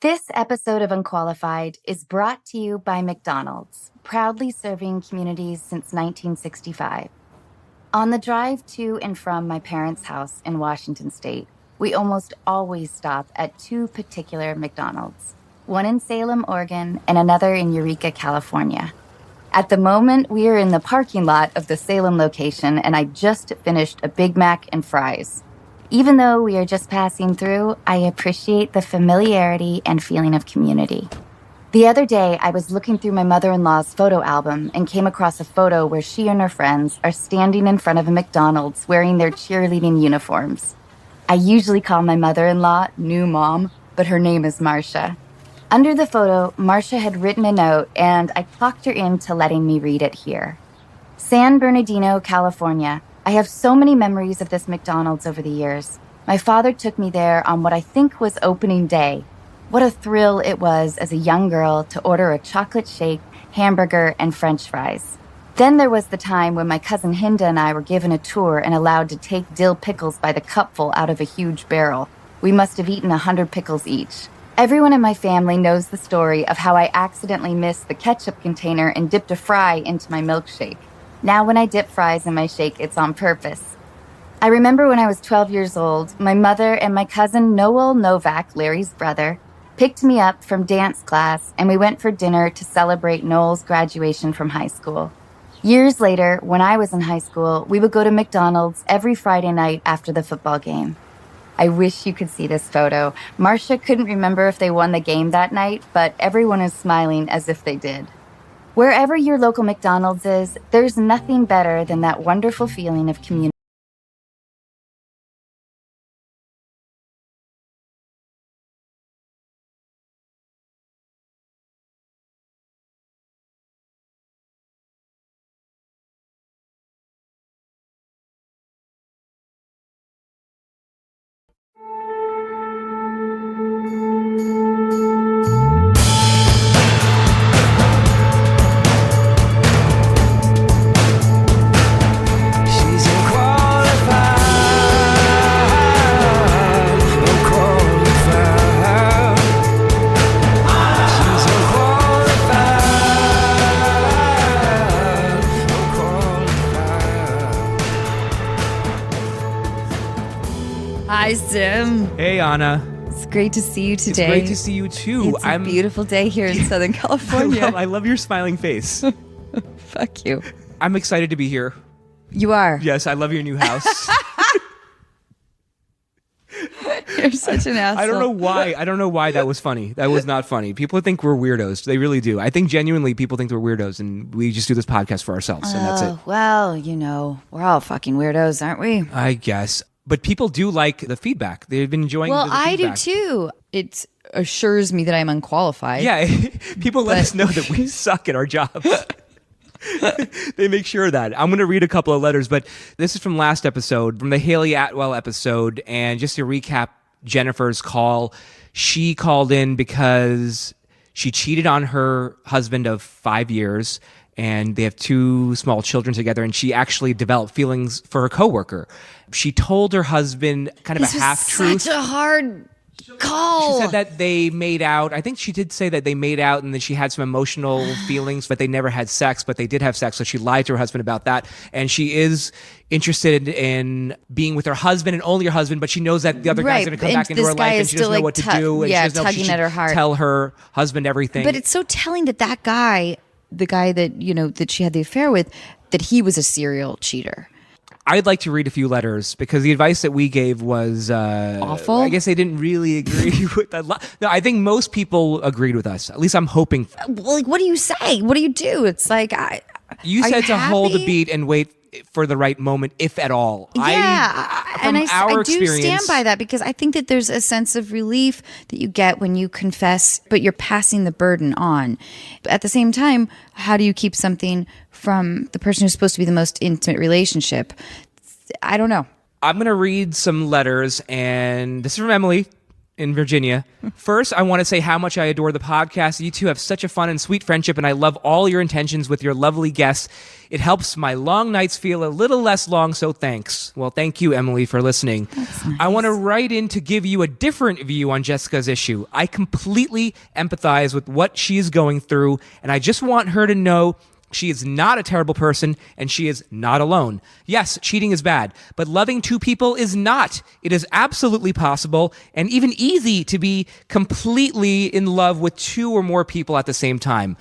This episode of Unqualified is brought to you by McDonald's, proudly serving communities since 1965. On the drive to and from my parents' house in Washington State, we almost always stop at two particular McDonald's, one in Salem, Oregon, and another in Eureka, California. At the moment, we are in the parking lot of the Salem location, and I just finished a Big Mac and fries. Even though we are just passing through, I appreciate the familiarity and feeling of community. The other day, I was looking through my mother-in-law's photo album and came across a photo where she and her friends are standing in front of a McDonald's wearing their cheerleading uniforms. I usually call my mother-in-law New Mom, but her name is Marcia. Under the photo, Marcia had written a note, and I talked her into letting me read it here. San Bernardino, California. I have so many memories of this McDonald's over the years. My father took me there on what I think was opening day. What a thrill it was as a young girl to order a chocolate shake, hamburger, and French fries. Then there was the time when my cousin Hinda and I were given a tour and allowed to take dill pickles by the cupful out of a huge barrel. We must have eaten 100 pickles each. Everyone in my family knows the story of how I accidentally missed the ketchup container and dipped a fry into my milkshake. Now when I dip fries in my shake, it's on purpose. I remember when I was 12 years old, my mother and my cousin Noel Novak, Larry's brother, picked me up from dance class, and we went for dinner to celebrate Noel's graduation from high school. Years later, when I was in high school, we would go to McDonald's every Friday night after the football game. I wish you could see this photo. Marcia couldn't remember if they won the game that night, but everyone is smiling as if they did. Wherever your local McDonald's is, there's nothing better than that wonderful feeling of community. Hi, Sim. Hey, Anna. It's great to see you today. It's great to see you, too. It's a beautiful day here in Southern California. I love your smiling face. Fuck you. I'm excited to be here. You are? Yes, I love your new house. You're such an asshole. I don't know why that was funny. That was not funny. People think we're weirdos. They really do. I think genuinely people think we're weirdos, and we just do this podcast for ourselves, and that's it. Well, we're all fucking weirdos, aren't we? I guess. But people do like the feedback. They've been enjoying the feedback. Well, I do too. It assures me that I'm unqualified. Yeah, people let us know that we suck at our jobs. They make sure of that. I'm going to read a couple of letters, but this is from last episode, from the Haley Atwell episode. And just to recap Jennifer's call, she called in because she cheated on her husband of 5 years, and they have 2 small children together, and she actually developed feelings for her coworker. She told her husband kind of a half-truth. Such a hard call. She said that they made out. I think she did say that they made out and then she had some emotional feelings, but they never had sex, but they did have sex. So she lied to her husband about that. And she is interested in being with her husband and only her husband, but she knows that the other guy's going to come back into her life and she doesn't know what to do. And she doesn't know if she should at her heart. Tell her husband everything. But it's so telling that guy, the guy that, that she had the affair with, that he was a serial cheater. I'd like to read a few letters because the advice that we gave was awful. I guess they didn't really agree with that. No, I think most people agreed with us. At least I'm hoping. Well, what do you say? What do you do? It's like you said to hold the beat and wait for the right moment, if at all. Yeah, I do stand by that because I think that there's a sense of relief that you get when you confess, but you're passing the burden on. But at the same time, how do you keep something from the person who's supposed to be the most intimate relationship? I don't know. I'm going to read some letters, and this is from Emily. in Virginia. First, I want to say how much I adore the podcast. You two have such a fun and sweet friendship, and I love all your intentions with your lovely guests. It helps my long nights feel a little less long, so thanks. Well, thank you, Emily, for listening. That's nice. I want to write in to give you a different view on Jessica's issue. I completely empathize with what she is going through, and I just want her to know she is not a terrible person, and she is not alone. Yes, cheating is bad, but loving two people is not. It is absolutely possible and even easy to be completely in love with two or more people at the same time.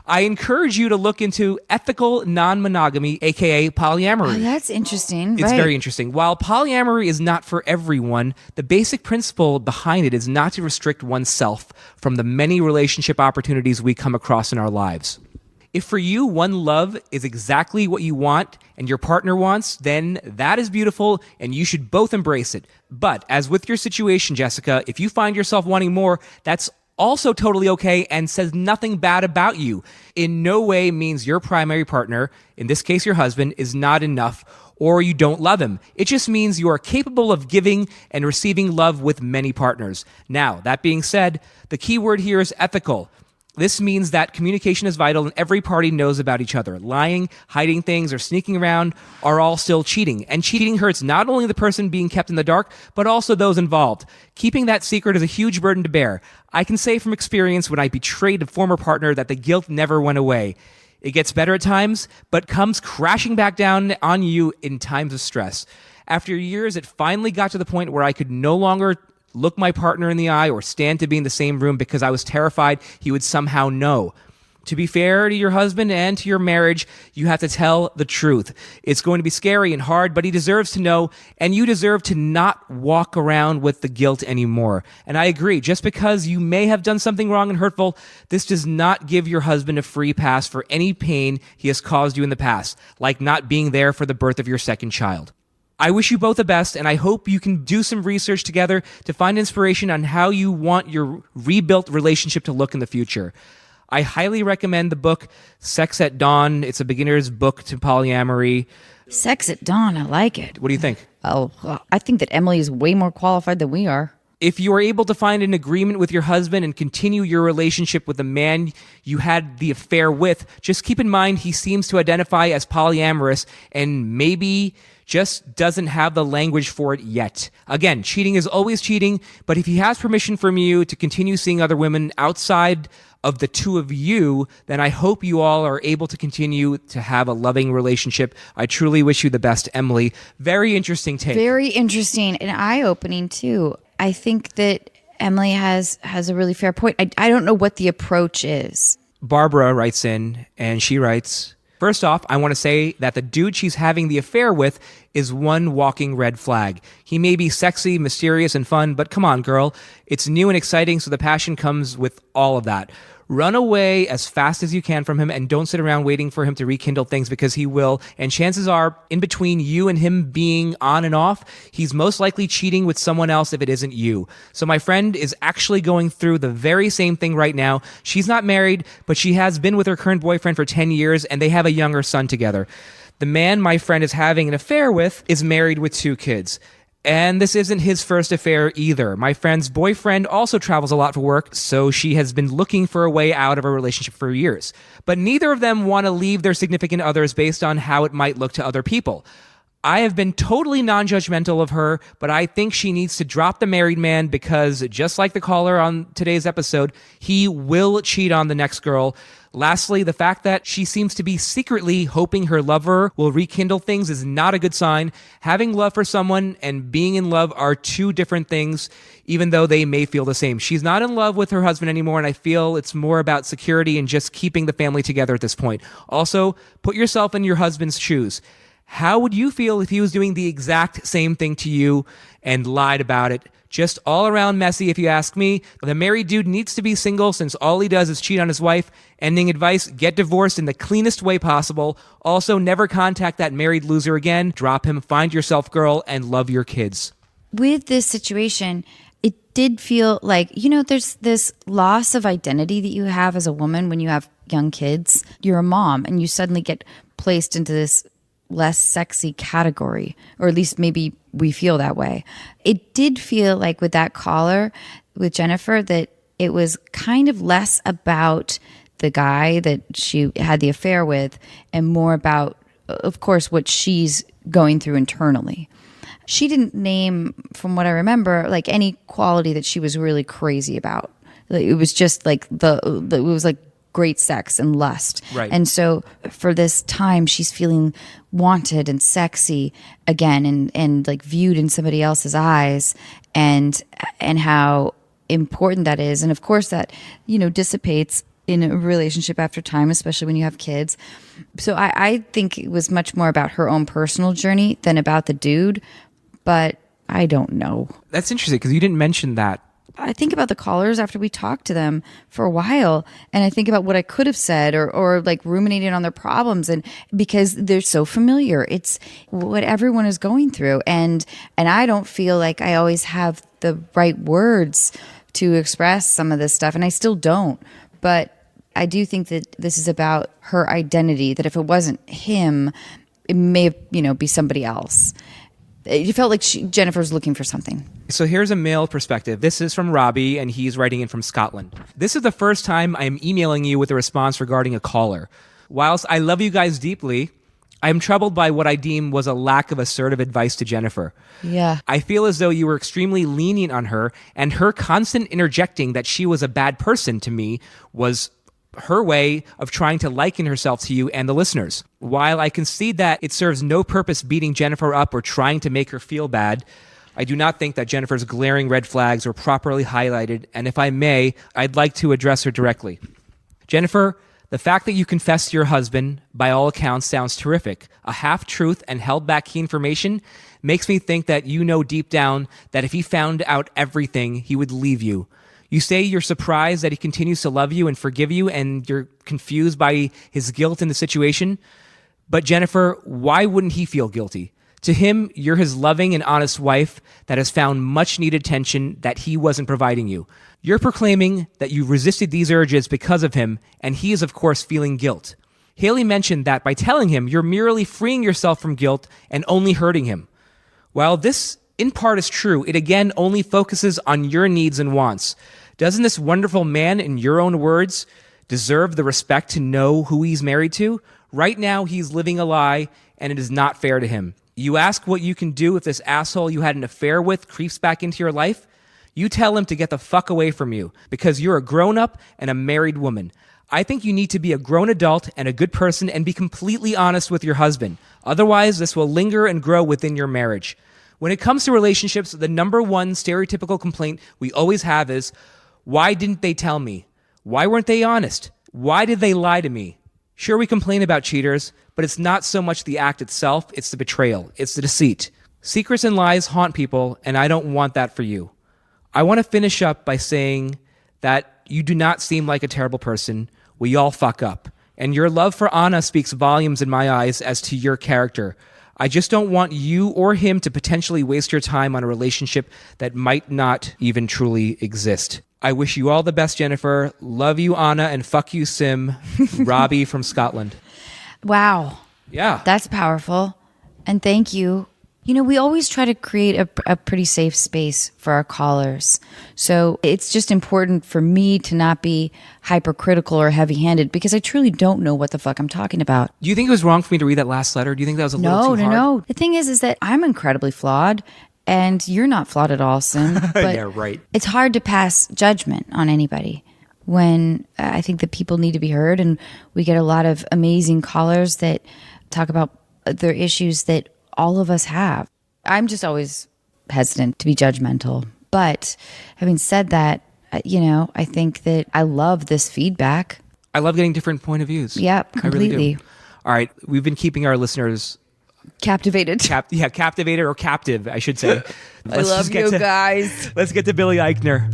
I encourage you to look into ethical non-monogamy, aka polyamory. Oh, that's interesting. It's very interesting. While polyamory is not for everyone, the basic principle behind it is not to restrict oneself from the many relationship opportunities we come across in our lives. If for you, one love is exactly what you want and your partner wants, then that is beautiful and you should both embrace it. But as with your situation, Jessica, if you find yourself wanting more, that's also totally okay and says nothing bad about you. In no way means your primary partner, in this case your husband, is not enough or you don't love him. It just means you are capable of giving and receiving love with many partners. Now, that being said, the key word here is ethical. This means that communication is vital and every party knows about each other. Lying, hiding things, or sneaking around are all still cheating. And cheating hurts not only the person being kept in the dark, but also those involved. Keeping that secret is a huge burden to bear. I can say from experience when I betrayed a former partner that the guilt never went away. It gets better at times, but comes crashing back down on you in times of stress. After years, it finally got to the point where I could no longer look my partner in the eye or stand to be in the same room because I was terrified he would somehow know. To be fair to your husband and to your marriage, you have to tell the truth. It's going to be scary and hard, but he deserves to know, and you deserve to not walk around with the guilt anymore. And I agree, just because you may have done something wrong and hurtful, this does not give your husband a free pass for any pain he has caused you in the past, like not being there for the birth of your second child. I wish you both the best, and I hope you can do some research together to find inspiration on how you want your rebuilt relationship to look in the future. I highly recommend the book Sex at Dawn. It's a beginner's book to polyamory. Sex at Dawn, I like it. What do you think? Oh, I think that Emily is way more qualified than we are. If you are able to find an agreement with your husband and continue your relationship with the man you had the affair with, just keep in mind he seems to identify as polyamorous and maybe just doesn't have the language for it yet. Again, cheating is always cheating, but if he has permission from you to continue seeing other women outside of the two of you, then I hope you all are able to continue to have a loving relationship. I truly wish you the best, Emily. Very interesting take. Very interesting and eye-opening too. I think that Emily has a really fair point. I don't know what the approach is. Barbara writes in and she writes, first off, I want to say that the dude she's having the affair with is one walking red flag. He may be sexy, mysterious, and fun, but come on, girl. It's new and exciting, so the passion comes with all of that. Run away as fast as you can from him and don't sit around waiting for him to rekindle things because he will. And chances are, in between you and him being on and off, he's most likely cheating with someone else if it isn't you. So my friend is actually going through the very same thing right now. She's not married, but she has been with her current boyfriend for 10 years and they have a younger son together. The man my friend is having an affair with is married with 2 kids. And this isn't his first affair either. My friend's boyfriend also travels a lot for work, so she has been looking for a way out of a relationship for years. But neither of them want to leave their significant others based on how it might look to other people. I have been totally non-judgmental of her, but I think she needs to drop the married man because, just like the caller on today's episode, he will cheat on the next girl. Lastly, the fact that she seems to be secretly hoping her lover will rekindle things is not a good sign. Having love for someone and being in love are 2 different things, even though they may feel the same. She's not in love with her husband anymore, and I feel it's more about security and just keeping the family together at this point. Also, put yourself in your husband's shoes. How would you feel if he was doing the exact same thing to you and lied about it? Just all around messy, if you ask me. The married dude needs to be single since all he does is cheat on his wife. Ending advice, get divorced in the cleanest way possible. Also, never contact that married loser again. Drop him, find yourself, girl, and love your kids. With this situation, it did feel like, there's this loss of identity that you have as a woman when you have young kids. You're a mom and you suddenly get placed into this less sexy category, or at least maybe we feel that way. It did feel like with that caller with Jennifer that it was kind of less about the guy that she had the affair with and more about, of course, what she's going through internally. She didn't name, from what I remember, like any quality that she was really crazy about. It was just like it was like great sex and lust. Right. And so for this time, she's feeling wanted and sexy again and like viewed in somebody else's eyes and how important that is. And of course that, dissipates in a relationship after time, especially when you have kids. So I think it was much more about her own personal journey than about the dude, but I don't know. That's interesting because you didn't mention that. I think about the callers after we talked to them for a while, and I think about what I could have said or like ruminating on their problems, and because they're so familiar, it's what everyone is going through, and I don't feel like I always have the right words to express some of this stuff, and I still don't, but I do think that this is about her identity, that if it wasn't him, it may be somebody else. It felt like Jennifer's looking for something. So here's a male perspective. This is from Robbie, and he's writing in from Scotland. This is the first time I am emailing you with a response regarding a caller. Whilst I love you guys deeply, I am troubled by what I deem was a lack of assertive advice to Jennifer. Yeah. I feel as though you were extremely lenient on her, and her constant interjecting that she was a bad person to me was her way of trying to liken herself to you and the listeners. While I concede that it serves no purpose beating Jennifer up or trying to make her feel bad, I do not think that Jennifer's glaring red flags were properly highlighted, and if I may, I'd like to address her directly. Jennifer, the fact that you confessed to your husband, by all accounts, sounds terrific. A half-truth and held back key information makes me think that you know deep down that if he found out everything, he would leave you. You say you're surprised that he continues to love you and forgive you, and you're confused by his guilt in the situation. But Jennifer, why wouldn't he feel guilty? To him, you're his loving and honest wife that has found much needed attention that he wasn't providing you. You're proclaiming that you resisted these urges because of him, and he is of course feeling guilt. Haley mentioned that by telling him you're merely freeing yourself from guilt and only hurting him. While this in part is true, it again only focuses on your needs and wants. Doesn't this wonderful man, in your own words, deserve the respect to know who he's married to? Right now, he's living a lie, and it is not fair to him. You ask what you can do if this asshole you had an affair with creeps back into your life? You tell him to get the fuck away from you, because you're a grown-up and a married woman. I think you need to be a grown adult and a good person and be completely honest with your husband. Otherwise, this will linger and grow within your marriage. When it comes to relationships, the number one stereotypical complaint we always have is, why didn't they tell me? Why weren't they honest? Why did they lie to me? Sure, we complain about cheaters, but it's not so much the act itself, it's the betrayal, it's the deceit. Secrets and lies haunt people, and I don't want that for you. I want to finish up by saying that you do not seem like a terrible person. We all fuck up. And your love for Anna speaks volumes in my eyes as to your character. I just don't want you or him to potentially waste your time on a relationship that might not even truly exist. I wish you all the best, Jennifer. Love you, Anna, and fuck you, Sim. Robbie from Scotland. Wow. Yeah. That's powerful. And thank you. We always try to create a pretty safe space for our callers. So it's just important for me to not be hypercritical or heavy-handed because I truly don't know what the fuck I'm talking about. Do you think it was wrong for me to read that last letter? Do you think that was a little too hard? No. The thing is that I'm incredibly flawed. And you're not flawed at all, Sim. But yeah, right. It's hard to pass judgment on anybody when I think that people need to be heard. And we get a lot of amazing callers that talk about their issues that all of us have. I'm just always hesitant to be judgmental. But having said that, I think that I love this feedback. I love getting different point of views. Yeah, completely. I really do. All right. We've been keeping our listeners captivated. Captivated or captive, I should say. I love you guys. Let's get to Billy Eichner.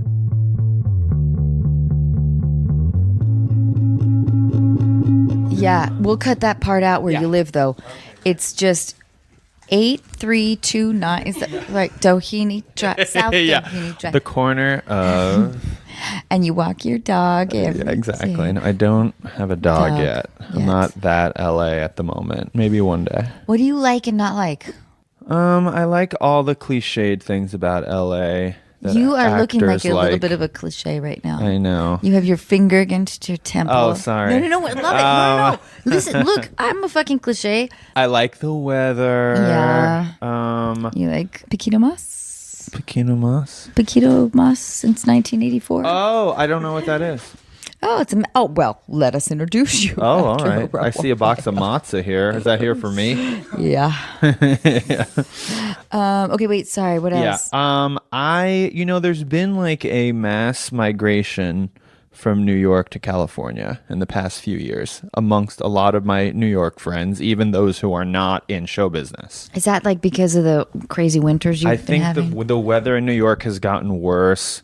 Yeah, we'll cut that part out where you live, though. It's just 8329. Is that right? Doheny Drive, South Doheny Drive. The corner of. And you walk your dog. Yeah, exactly. No, I don't have a dog yet. I'm not that LA at the moment. Maybe one day. What do you like and not like? I like all the cliched things about LA. You are looking like actors a little bit of a cliche right now. I know. You have your finger against your temple. Oh, sorry. No, I love it. No. Listen, look, I'm a fucking cliche. I like the weather. Yeah. You like Piquito Mas? Piquito Mas? Piquito Mas since 1984. Oh, I don't know what that is. Oh, well, let us introduce you. Oh, all right. I see a box of matzah here. Is that here for me? Yeah. Okay, wait, sorry. What else? Yeah. There's been like a mass migration from New York to California in the past few years amongst a lot of my New York friends, even those who are not in show business. Is that like because of the crazy winters you've been having? I think the weather in New York has gotten worse.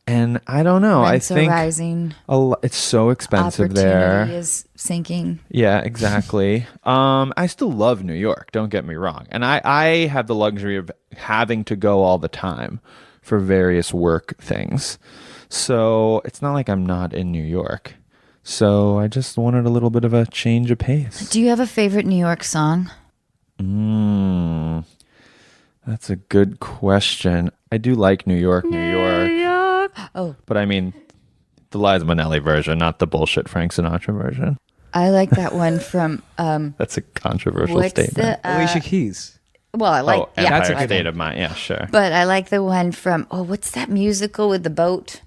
And I don't know. Rents I think are rising. It's so expensive there. Opportunity is sinking. Yeah, exactly. I still love New York. Don't get me wrong. And I have the luxury of having to go all the time for various work things. So it's not like I'm not in New York. So I just wanted a little bit of a change of pace. Do you have a favorite New York song? That's a good question. I do like New York, New York. Oh. But I mean, the Liza Minnelli version, not the bullshit Frank Sinatra version. I like that one from... That's a controversial statement. Alicia Keys. Well, I like... Empire State of Mind. Yeah, sure. But I like the one from... Oh, what's that musical with the boat?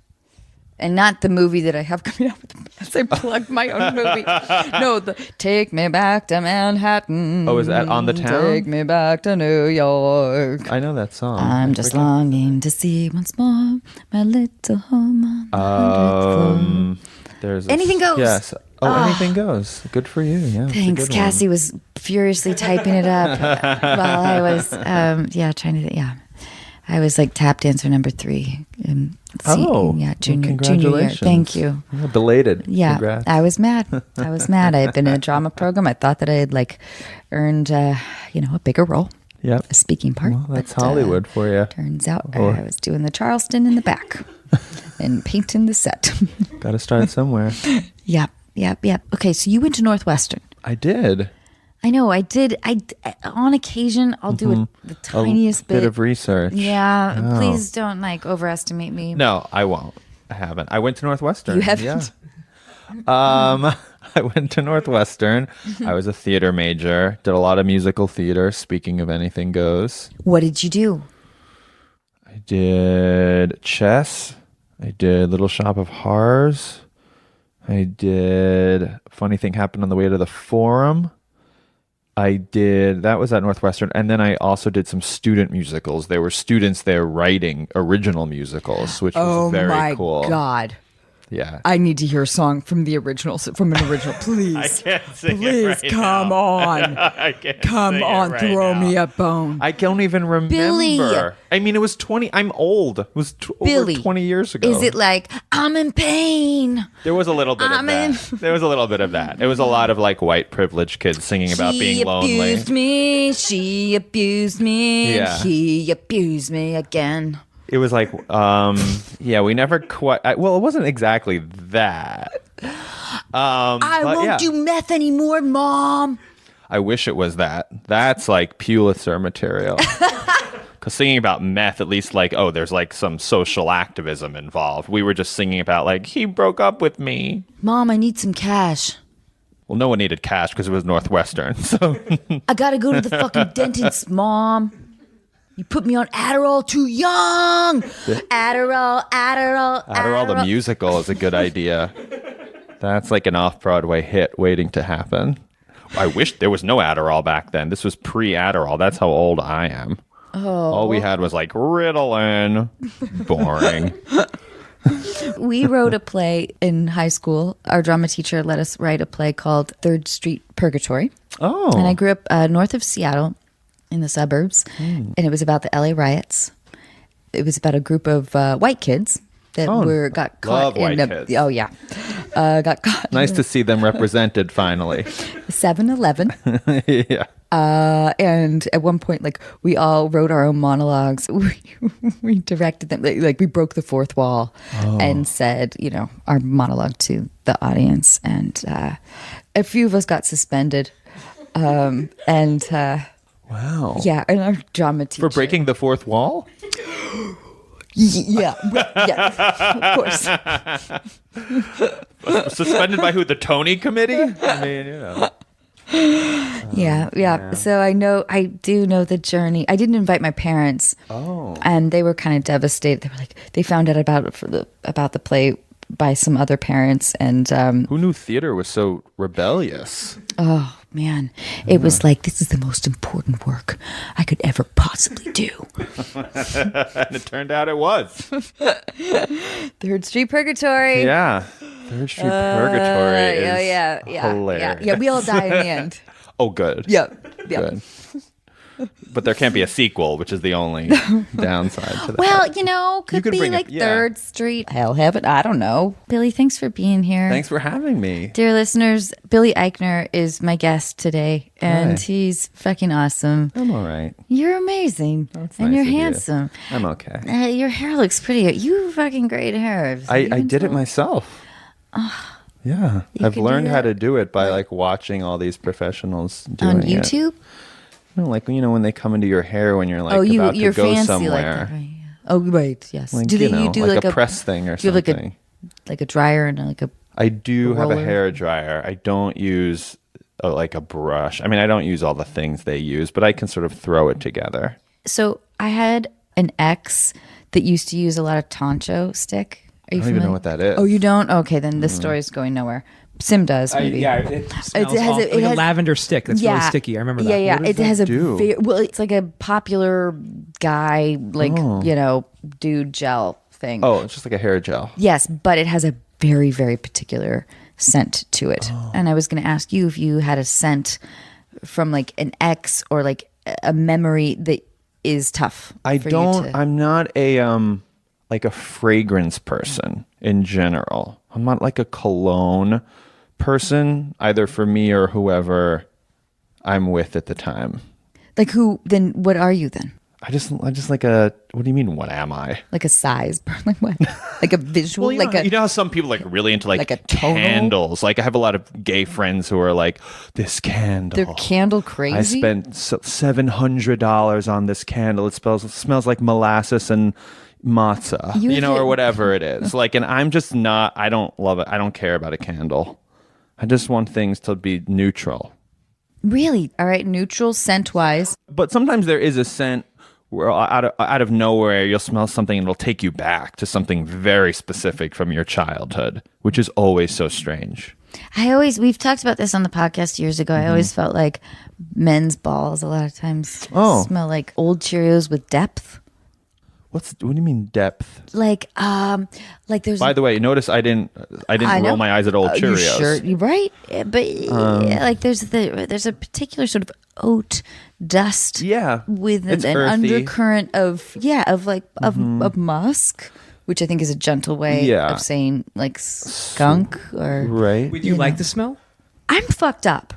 And not the movie that I have coming out with. As I plug my own movie. No, Take Me Back to Manhattan. Oh, is that On the Town? Take me back to New York. I know that song. I'm just longing to see once more my little home on the 100th floor. There's Anything Goes. Yes. Oh, Anything Goes. Good for you. Yeah. Thanks. Cassie was furiously typing it up while I was, trying to, I was like tap dancer number 3. Junior year. Thank you. Yeah, belated. Yeah, Congrats. I was mad. I had been in a drama program. I thought that I had like earned, a bigger role. Yep. A speaking part. Well, that's Hollywood for you. Turns out I was doing the Charleston in the back and painting the set. Got to start somewhere. Yep. Okay, so you went to Northwestern. I did. I know, I did. On occasion, I'll do the tiniest bit of research. Yeah, please don't overestimate me. No, I won't. I haven't. I went to Northwestern. You haven't? Yeah. I went to Northwestern. I was a theater major. Did a lot of musical theater. Speaking of Anything Goes. What did you do? I did chess. I did Little Shop of Horrors. I did Funny Thing Happened on the Way to the Forum. That was at Northwestern. And then I also did some student musicals. There were students there writing original musicals, which was very cool. Oh my God. Yeah. I need to hear a song from an original, please. I can't sing please, it right come now. on. I can't come sing on, it right throw now. me a bone. I don't even remember. Billy. I mean, it was 20. I'm old. It was over 20 years ago. Is it like, I'm in pain? There was a little bit of that. There was a little bit of that. It was a lot of like white privileged kids singing about being lonely. She abused me, Yeah. he abused me again. It was like, we never quite. It wasn't exactly that. I won't do meth anymore, Mom. I wish it was that. That's like Pulitzer material. Because singing about meth, at least like, there's like some social activism involved. We were just singing about like, he broke up with me. Mom, I need some cash. Well, no one needed cash because it was Northwestern. So I gotta go to the fucking dentist, Mom. You put me on Adderall too young. Adderall. Adderall the musical is a good idea. That's like an off-Broadway hit waiting to happen. I wish there was no Adderall back then. This was pre-Adderall. That's how old I am. Oh. All we had was like Ritalin. Boring. We wrote a play in high school. Our drama teacher let us write a play called 3rd Street Purgatory. Oh. And I grew up north of Seattle in the suburbs. And it was about the LA riots. It was about a group of white kids that got caught in kids. Oh, yeah. Got caught. Nice to see them represented finally. 7-Eleven. Yeah. And at one point, like, we all wrote our own monologues. We directed them. Like, we broke the fourth wall and said, our monologue to the audience. And a few of us got suspended. Wow. Yeah, and our drama teacher. For breaking the fourth wall? Yeah, of course. Suspended by who? The Tony Committee? I mean, you know. Yeah. Man. So I do know the journey. I didn't invite my parents. Oh. And they were kind of devastated. They were like, they found out about the play by some other parents, and Who knew theater was so rebellious? oh man, it was like, this is the most important work I could ever possibly do. And it turned out it was. Third Street Purgatory. Yeah. Third Street Purgatory is hilarious. Yeah. We all die in the end. Oh, good. Yep. Good. But there can't be a sequel, which is the only downside to that. Well, could could be bring like it, yeah. Third Street. Hell, heaven. I don't know. Billy, thanks for being here. Thanks for having me. Dear listeners, Billy Eichner is my guest today, and Hi. he's fucking awesome. I'm all right. You're amazing, That's and nice you're of you. handsome. I'm okay. Your hair looks pretty. You fucking great hair. I did it myself. Yeah. I've could do learned how that? to do it by like watching all these professionals doing On it. YouTube. No, like when they come into your hair when you're like You're about to go fancy somewhere. like that, right? Oh, right. Yes. Like, do you do like a press thing or do you have something. like a dryer and like a? I do have a roller? hair dryer. I don't use like a brush. I mean, I don't use all the things they use, but I can sort of throw it together. So I had an ex that used to use a lot of Toncho stick. Are I you don't even familiar? know what that is. Oh, you don't? Okay, then this story's going nowhere. Sim does maybe. It smells It has like a lavender stick. That's really sticky. I remember that. Yeah. What does It has that a do? well, it's like a popular guy, like Oh. dude gel thing. Oh, it's just like a hair gel. Yes, but it has a very, very particular scent to it. Oh. And I was going to ask you if you had a scent from like an ex or like a memory that is tough. I for don't. You to, I'm not a like a fragrance person in general. I'm not like a cologne person, either for me or whoever I'm with at the time. like who? Then what are you then? I just like a. What do you mean? What am I? Like a size? Like what? Like a visual? Well, like you know how some people like really into like a tonal? candles. Like I have a lot of gay friends who are like, this candle. they're candle crazy. I spent $700 on this candle. It smells like molasses and matzah, You have or it- whatever it is. Like, and I'm just not. I don't love it. I don't care about a candle. I just want things to be neutral. Really? All right, neutral scent wise. But sometimes there is a scent where out of nowhere you'll smell something and it'll take you back to something very specific from your childhood, which is always so strange. We've talked about this on the podcast years ago. I always felt like men's balls a lot of times smell like old Cheerios with depth. What do you mean depth? Like there's. By the way, notice I didn't I know. roll my eyes at old You Cheerios. sure? You right? But like there's a particular sort of oat dust. Yeah, with it's an earthy. undercurrent of of musk, which I think is a gentle way Yeah. of saying like skunk or. Right. Would you like the smell? I'm fucked up.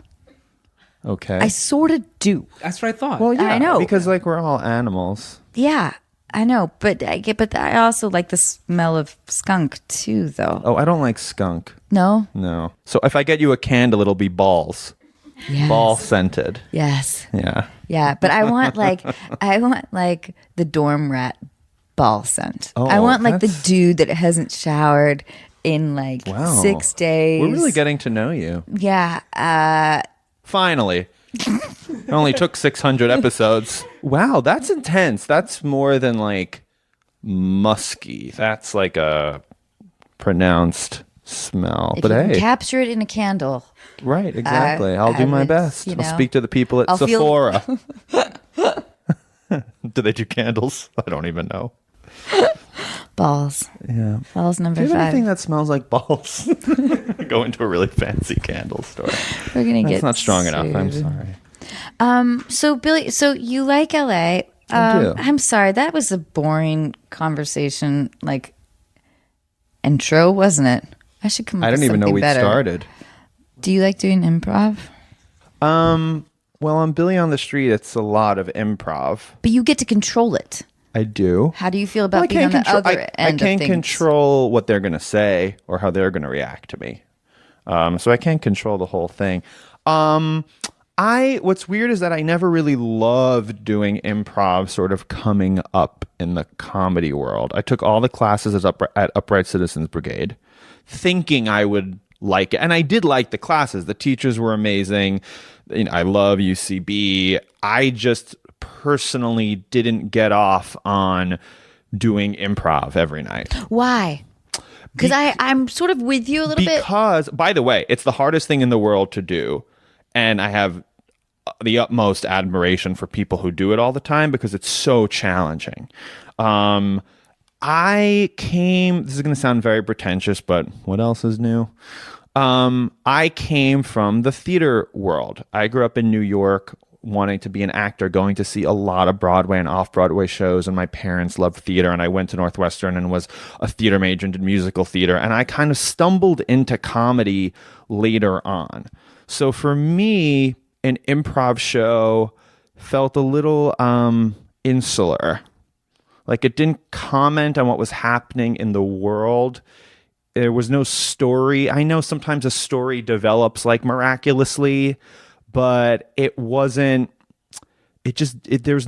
Okay. I sort of do. That's what I thought. well, yeah, I know. because like we're all animals. Yeah, I know, but I also like the smell of skunk too, though. Oh, I don't like skunk. No. No. So if I get you a candle, it'll be balls. Yes. Ball scented. Yes. Yeah. Yeah, but I want like the dorm rat ball scent. Oh, I want like the that's- dude that hasn't showered in like Wow. 6 days. We're really getting to know you. Yeah. Finally. It only took 600 episodes. Wow, that's intense. That's more than like musky. That's like a pronounced smell. If But you can hey, capture it in a candle. right, exactly. I'll I do my would, best. you I'll know, speak to the people at I'll feel- Sephora. Do they do candles? I don't even know. Balls. Yeah. Balls number Do you have 5. anything that smells like balls? Go into a really fancy candle store. We're gonna That's get not strong enough. I'm sued. sorry. So Billy, so you like LA? I do. I'm sorry, that was a boring conversation, like intro, wasn't it? I should come up I with didn't even know something we'd better. started. Do you like doing improv? Well, on Billy on the Street, it's a lot of improv. But you get to control it. I do. How do you feel about Well, being on the other I end can't of things? control what they're going to say or how they're going to react to me. So I can't control the whole thing. What's weird is that I never really loved doing improv sort of coming up in the comedy world. I took all the classes at Upright Citizens Brigade thinking I would like it. And I did like the classes. The teachers were amazing. I love UCB. I just personally didn't get off on doing improv every night. Why? Because I'm sort of with you a little bit. Because, by the way, it's the hardest thing in the world to do. And I have the utmost admiration for people who do it all the time because it's so challenging. This is going to sound very pretentious, but what else is new? I came from the theater world. I grew up in New York wanting to be an actor, going to see a lot of Broadway and off-Broadway shows, and my parents loved theater, and I went to Northwestern and was a theater major and did musical theater, and I kind of stumbled into comedy later on. So for me, an improv show felt a little insular. Like it didn't comment on what was happening in the world. There was no story. I know sometimes a story develops like miraculously, but there's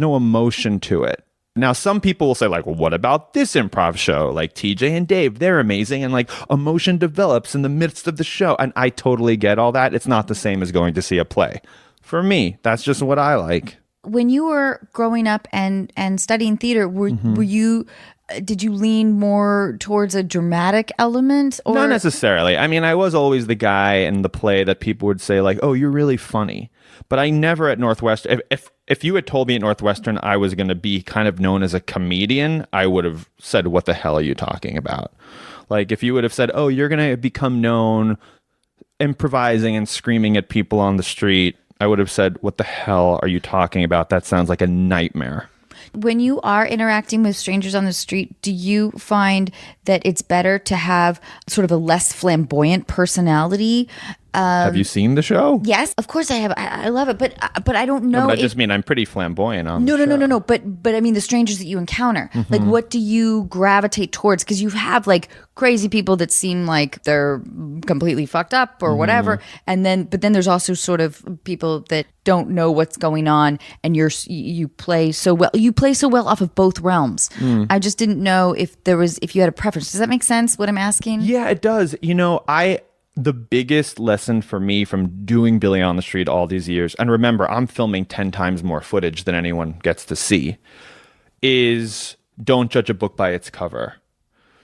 no emotion to it. Now, some people will say like, well, what about this improv show? Like TJ and Dave, they're amazing. And like emotion develops in the midst of the show. And I totally get all that. It's not the same as going to see a play. For me, that's just what I like. When you were growing up and studying theater, did you lean more towards a dramatic element? Or? Not necessarily. I mean, I was always the guy in the play that people would say like, oh, you're really funny. But I never at Northwestern, if you had told me at Northwestern I was going to be kind of known as a comedian, I would have said, what the hell are you talking about? Like if you would have said, oh, you're going to become known improvising and screaming at people on the street, I would have said, what the hell are you talking about? That sounds like a nightmare. When you are interacting with strangers on the street, do you find that it's better to have sort of a less flamboyant personality? Have you seen the show? Yes, of course I have. I love it, but I don't know. No, but I just mean I'm pretty flamboyant on the show. No. But I mean the strangers that you encounter. Mm-hmm. Like, what do you gravitate towards? Because you have like crazy people that seem like they're completely fucked up or whatever, and then there's also sort of people that don't know what's going on, and you play so well. You play so well off of both realms. I just didn't know if you had a preference. Does that make sense? What I'm asking? Yeah, it does. The biggest lesson for me from doing Billy on the Street all these years, and remember, I'm filming 10 times more footage than anyone gets to see, is don't judge a book by its cover.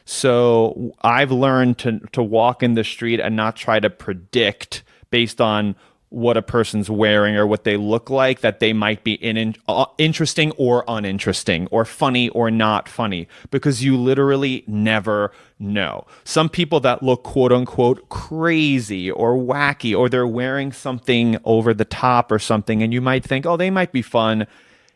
So I've learned to walk in the street and not try to predict based on what a person's wearing or what they look like, that they might be interesting or uninteresting or funny or not funny, because you literally never know. Some people that look quote unquote crazy or wacky, or they're wearing something over the top or something, and you might think, oh, they might be fun.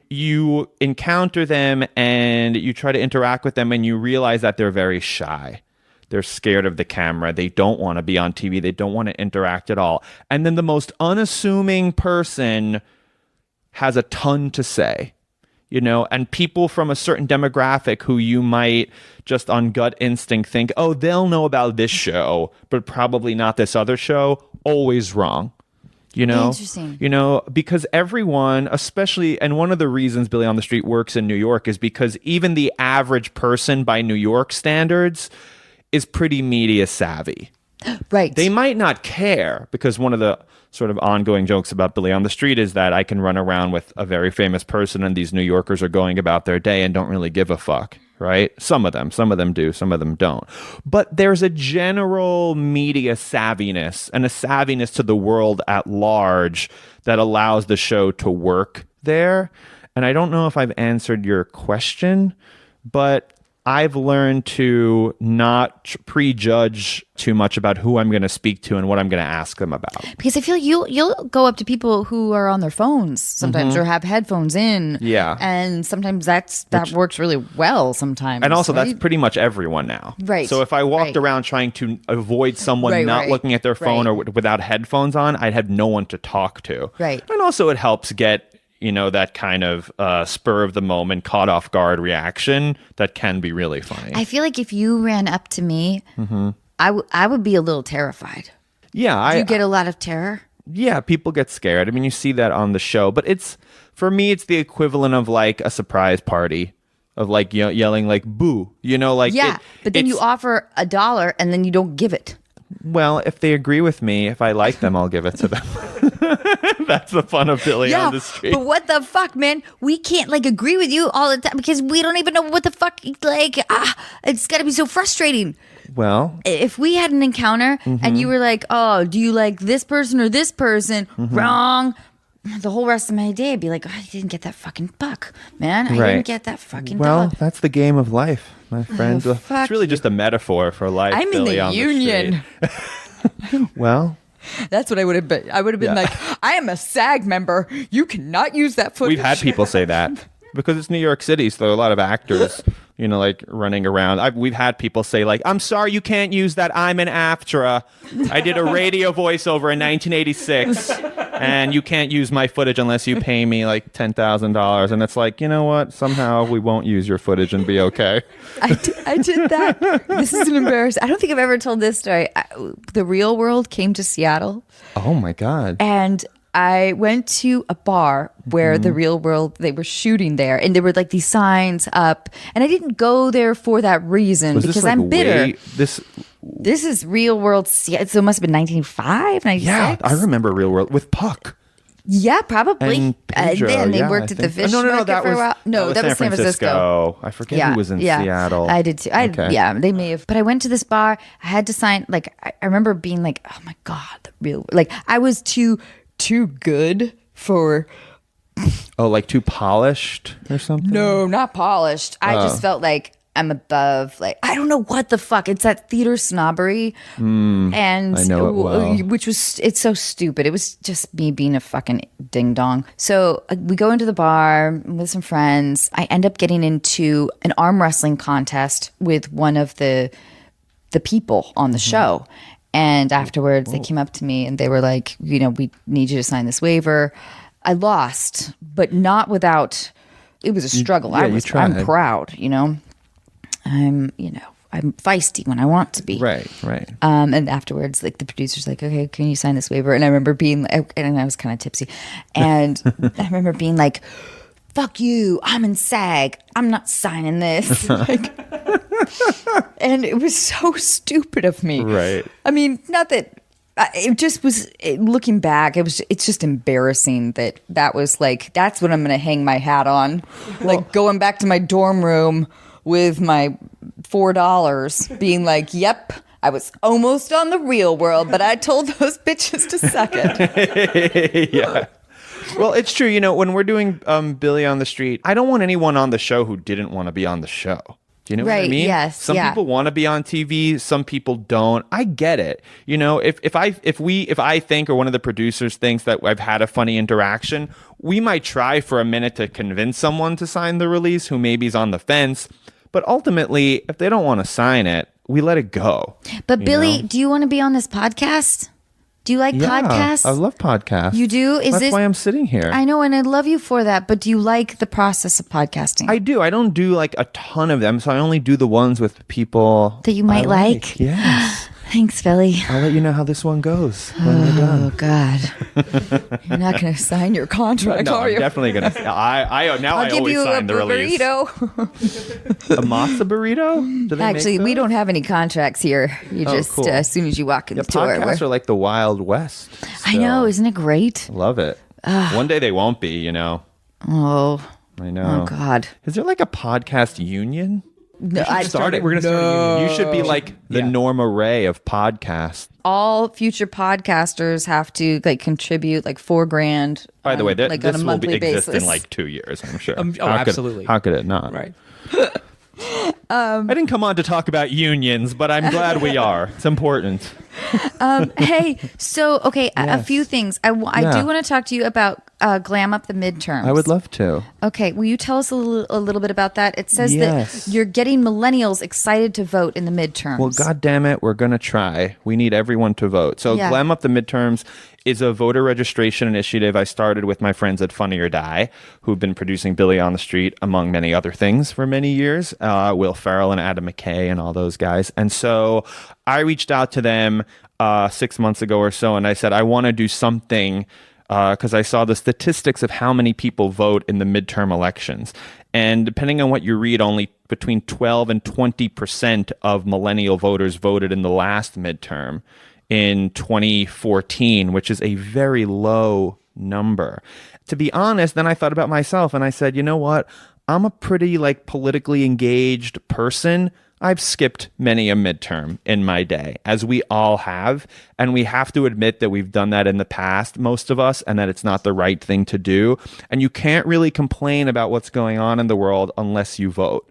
You encounter them and you try to interact with them and you realize that they're very shy. They're scared of the camera. They don't want to be on TV. They don't want to interact at all. And then the most unassuming person has a ton to say, and people from a certain demographic who you might just on gut instinct think, oh, they'll know about this show, but probably not this other show. Always wrong. Interesting. Because everyone, especially, and one of the reasons Billy on the Street works in New York is because even the average person by New York standards is pretty media savvy. Right. They might not care, because one of the sort of ongoing jokes about Billy on the Street is that I can run around with a very famous person and these New Yorkers are going about their day and don't really give a fuck, right? Some of them do, some of them don't. But there's a general media savviness and a savviness to the world at large that allows the show to work there. And I don't know if I've answered your question, but I've learned to not prejudge too much about who I'm going to speak to and what I'm going to ask them about. Because I feel you'll go up to people who are on their phones sometimes or have headphones in. Yeah. And sometimes that works really well sometimes. And also right? That's pretty much everyone now. Right. So if I walked around trying to avoid someone not looking at their phone or without headphones on, I'd have no one to talk to. Right. And also it helps get that kind of spur of the moment, caught off guard reaction that can be really funny. I feel like if you ran up to me, I would be a little terrified. Yeah. Do you get a lot of terror? yeah, people get scared. I mean, you see that on the show, but for me, it's the equivalent of like a surprise party of like yelling like boo, like but then you offer $1 and then you don't give it. Well, if they agree with me, if I like them, I'll give it to them. That's the fun of Billy on the street. But what the fuck, man? We can't like agree with you all the time because we don't even know what the fuck. Like, it's got to be so frustrating. Well, if we had an encounter and you were like, "Oh, do you like this person or this person?" Wrong. The whole rest of my day, I'd be like, I didn't get that fucking buck, man. I didn't get that fucking dog. That's the game of life, my friend. It's really just a metaphor for life. I'm Billy in the union. Well, that's what I would have been. I would have been like, I am a SAG member. You cannot use that footage. We've had people say that because it's New York City, so there are a lot of actors, like running around. We've had people say like, I'm sorry, you can't use that. I'm an AFTRA. I did a radio voiceover in 1986. And you can't use my footage unless you pay me like $10,000. And it's like, you know what? Somehow we won't use your footage and be okay. I did that. This is an embarrassment. I don't think I've ever told this story. The Real World came to Seattle. Oh, my God. And I went to a bar where The Real World, they were shooting there. And there were like these signs up. And I didn't go there for that reason because I'm bitter. This is Real World, so it must have been 1995, 96? Yeah, I remember Real World with Puck. Yeah, probably. And Pedro, then they worked at the fish market for a while. No, that was San Francisco. I forget who was in Seattle. I did too. Yeah, they may have. But I went to this bar. I had to sign, like, I remember being like, oh my God, like, I was too good for... Oh, like too polished or something? No, not polished. I just felt like I'm above, like, I don't know what the fuck. It's that theater snobbery. And I know it well. It's so stupid. It was just me being a fucking ding dong. So we go into the bar with some friends. I end up getting into an arm wrestling contest with one of the people on the show. And afterwards they came up to me and they were like, we need you to sign this waiver. I lost, but not without, it was a struggle. I'm proud, I'm feisty when I want to be. Right. And afterwards, like the producer's like, okay, can you sign this waiver? And I remember being, and I was kind of tipsy. And I remember being like, fuck you, I'm in SAG. I'm not signing this. And it was so stupid of me. Right. I mean, not that, it just was, looking back, it's just embarrassing that was like, that's what I'm going to hang my hat on. Like going back to my dorm room with my $4 being like, yep, I was almost on The Real World, but I told those bitches to suck it. Yeah. Well, it's true. When we're doing Billy on the Street, I don't want anyone on the show who didn't want to be on the show. Do you know what I mean? Yes. Some people want to be on TV. Some people don't. I get it. If I think, or one of the producers thinks that I've had a funny interaction, we might try for a minute to convince someone to sign the release who maybe is on the fence. But ultimately, if they don't want to sign it, we let it go. But Billy, do you want to be on this podcast? Do you like podcasts? I love podcasts. You do? That's why I'm sitting here. I know, and I love you for that. But do you like the process of podcasting? I do. I don't do like a ton of them, so I only do the ones with people that you might like. Yes. Thanks, Billy. I'll let you know how this one goes when we're done. Oh God, you're not going to sign your contract, are you? I'm definitely going to. I always sign the release. I'll give you a burrito. A matzo burrito? Actually, we don't have any contracts here. You cool. As soon as you walk in the door. Podcasts are like the Wild West. So. I know, isn't it great? Love it. One day they won't be, Oh. I know. Oh God. Is there like a podcast union? No, We're going to start a union. You should be like the Norma Ray of podcasts. All future podcasters have to contribute $4,000. By the way, this on a will monthly exist basis. in 2 years, I'm sure. Absolutely. How could it not? Right. I didn't come on to talk about unions, but I'm glad we are. It's important. Hey, so, okay, Yes. a few things. I do want to talk to you about Glam Up the midterms? I would love to. Okay, will you tell us a little bit about that? It says that you're getting millennials excited to vote in the midterms. Well, God damn it, we're going to try. We need everyone to vote. So Glam Up the midterms is a voter registration initiative I started with my friends at Funny or Die, who've been producing Billy on the Street, among many other things, for many years. Will Ferrell and Adam McKay and all those guys. And so I reached out to them 6 months ago or so, and I said, I want to do something because I saw the statistics of how many people vote in the midterm elections. And depending on what you read, only between 12 and 20% of millennial voters voted in the last midterm in 2014, which is a very low number. To be honest, then I thought about myself and I said, you know what? I'm a pretty politically engaged person. I've skipped many a midterm in my day, as we all have. And we have to admit that we've done that in the past, most of us, and that it's not the right thing to do. And you can't really complain about what's going on in the world unless you vote.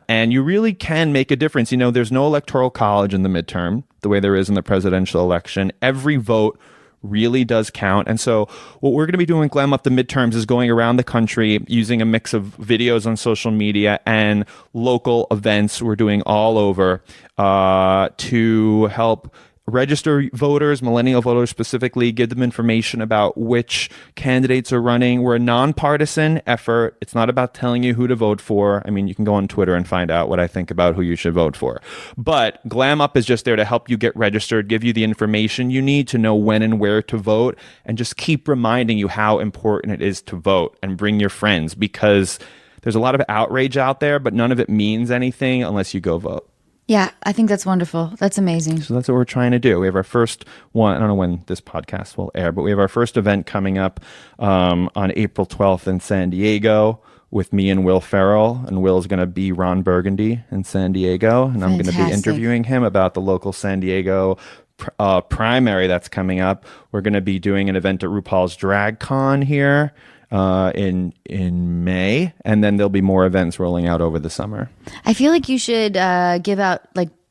And you really can make a difference. You know, there's no electoral college in the midterm, the way there is in the presidential election. Every vote really does count. And so what we're going to be doing with Glam Up the midterms is going around the country using a mix of videos on social media and local events we're doing all over to help register voters, millennial voters specifically, give them information about which candidates are running. We're a nonpartisan effort. It's not about telling you who to vote for. I mean, you can go on Twitter and find out what I think about who you should vote for. But Glam Up is just there to help you get registered, give you the information you need to know when and where to vote, and just keep reminding you how important it is to vote and bring your friends, because there's a lot of outrage out there, but none of it means anything unless you go vote. Yeah, I think that's wonderful. That's amazing. So that's what we're trying to do. We have our first one. I don't know when this podcast will air, but we have our first event coming up on April 12th in San Diego with me and Will Ferrell. And Will's going to be Ron Burgundy in San Diego. And I'm going to be interviewing him about the local San Diego primary that's coming up. We're going to be doing an event at RuPaul's Drag Con here in May, and then there'll be more events rolling out over the summer. I feel like you should give out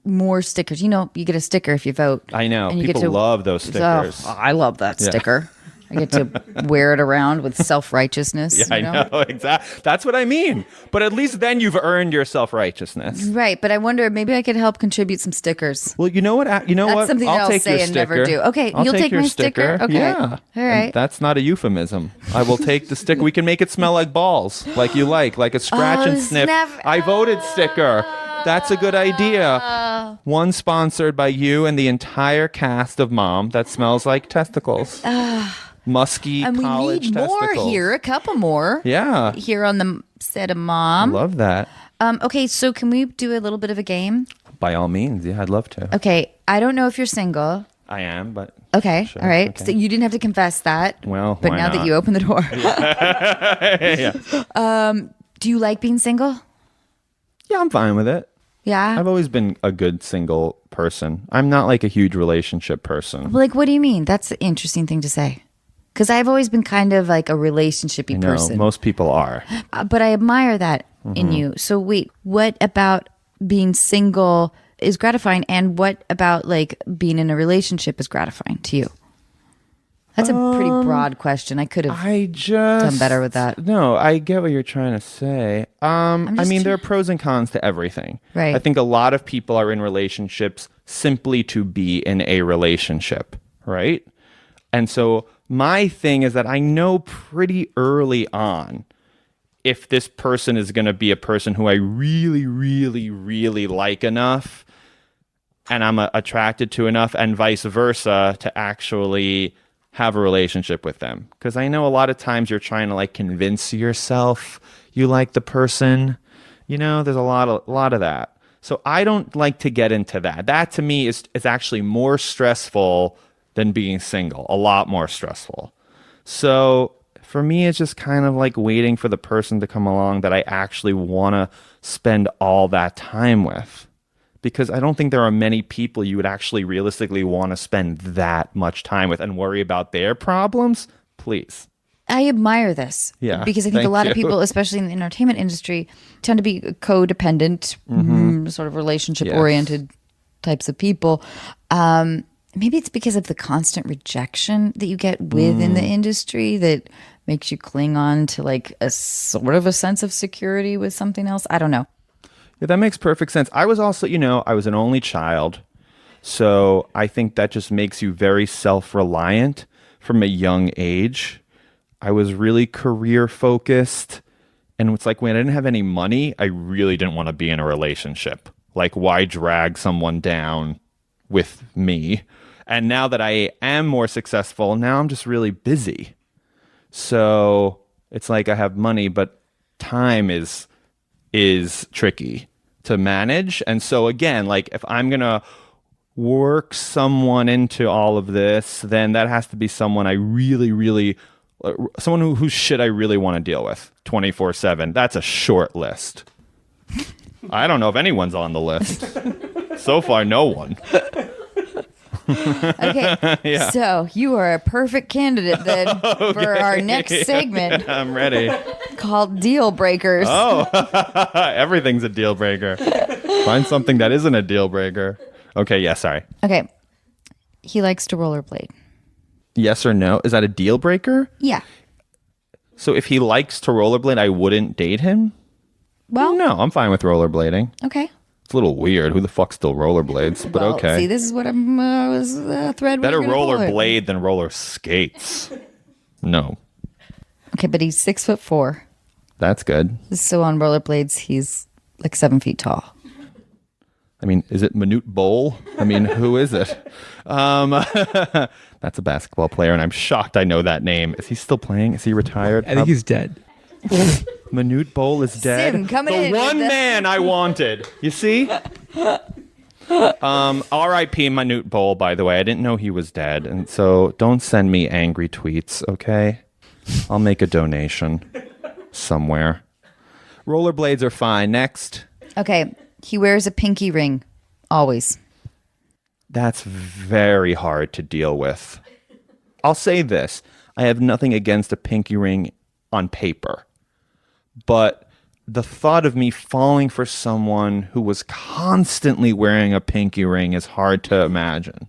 more stickers. You know, you get a sticker if you vote. I know. People love those stickers. Oh, I love that sticker. I get to wear it around with self-righteousness. Yeah, you know? I know. Exactly. That's what I mean. But at least then you've earned your self-righteousness. Right. But I wonder, maybe I could help contribute some stickers. Well, you know what? That's something I'll that I'll say and never do. Okay. You'll take my sticker? Okay. Yeah. All right. And that's not a euphemism. I will take the sticker. We can make it smell like balls, like you like a scratch and sniff. I voted sticker. That's a good idea. One sponsored by you and the entire cast of Mom that smells like testicles. Musky college testicles. And we need more here, a couple more. Yeah. Here on the set of Mom. I love that. Okay, so can we do a little bit of a game? By all means. Yeah, I'd love to. Okay, I don't know if you're single. I am, but... Okay, sure. all right. Okay. So you didn't have to confess that. Well, but why now not? that you opened the door. Yeah. Do you like being single? Yeah, I'm fine with it. Yeah? I've always been a good single person. I'm not a huge relationship person. What do you mean? That's an interesting thing to say. Because I've always been kind of like a relationship-y person. Most people are. But I admire that in you. So wait, what about being single is gratifying, and what about being in a relationship is gratifying to you? That's a pretty broad question. I could have done better with that. No, I get what you're trying to say. There are pros and cons to everything. Right. I think a lot of people are in relationships simply to be in a relationship, right? And so my thing is that I know pretty early on if this person is going to be a person who I really, really, really like enough and I'm attracted to enough, and vice versa, to actually have a relationship with them. Because I know a lot of times you're trying to convince yourself you like the person. You know, there's a lot of that. So I don't like to get into that. That to me is actually more stressful than being single, a lot more stressful. So for me, it's just kind of waiting for the person to come along that I actually want to spend all that time with. Because I don't think there are many people you would actually realistically want to spend that much time with and worry about their problems. Please. I admire this. Yeah. Because I think a lot of people, especially in the entertainment industry, tend to be codependent, sort of relationship-oriented types of people. Maybe it's because of the constant rejection that you get within the industry that makes you cling on to like a sort of a sense of security with something else. I don't know. Yeah, that makes perfect sense. I was also, I was an only child. So I think that just makes you very self-reliant from a young age. I was really career focused. And it's like when I didn't have any money, I really didn't want to be in a relationship. Like, why drag someone down with me? And now that I am more successful, now I'm just really busy. So it's like I have money, but time is tricky to manage. And so again, like if I'm going to work someone into all of this, then that has to be someone I really, someone whose shit I really want to deal with 24/7. That's a short list. I don't know if anyone's on the list. So far, no one. Okay, yeah. So you are a perfect candidate then for our next segment. I'm ready. Called Dealbreakers. Oh, everything's a deal breaker. Find something that isn't a deal breaker. Okay, yeah, sorry. Okay. He likes to rollerblade. Yes or no? Is that a deal breaker? Yeah. So if he likes to rollerblade, I wouldn't date him? Well, no, I'm fine with rollerblading. Okay. It's a little weird. Who the fuck still rollerblades? But well, okay. See, this is what I'm was the thread. Better rollerblade than roller skates. No. Okay, but he's 6'4". That's good. So on rollerblades, he's like 7 feet tall. I mean, is it Manute Bol? I mean, who is it? That's a basketball player, and I'm shocked I know that name. Is he still playing? Is he retired? I think he's dead. Manute Bol is dead. Sim, coming in the one man I wanted. You see? R.I.P. Manute Bol, by the way. I didn't know he was dead, and so don't send me angry tweets, okay? I'll make a donation somewhere. Rollerblades are fine. Next. Okay. He wears a pinky ring. Always. That's very hard to deal with. I'll say this. I have nothing against a pinky ring on paper. But the thought of me falling for someone who was constantly wearing a pinky ring is hard to imagine.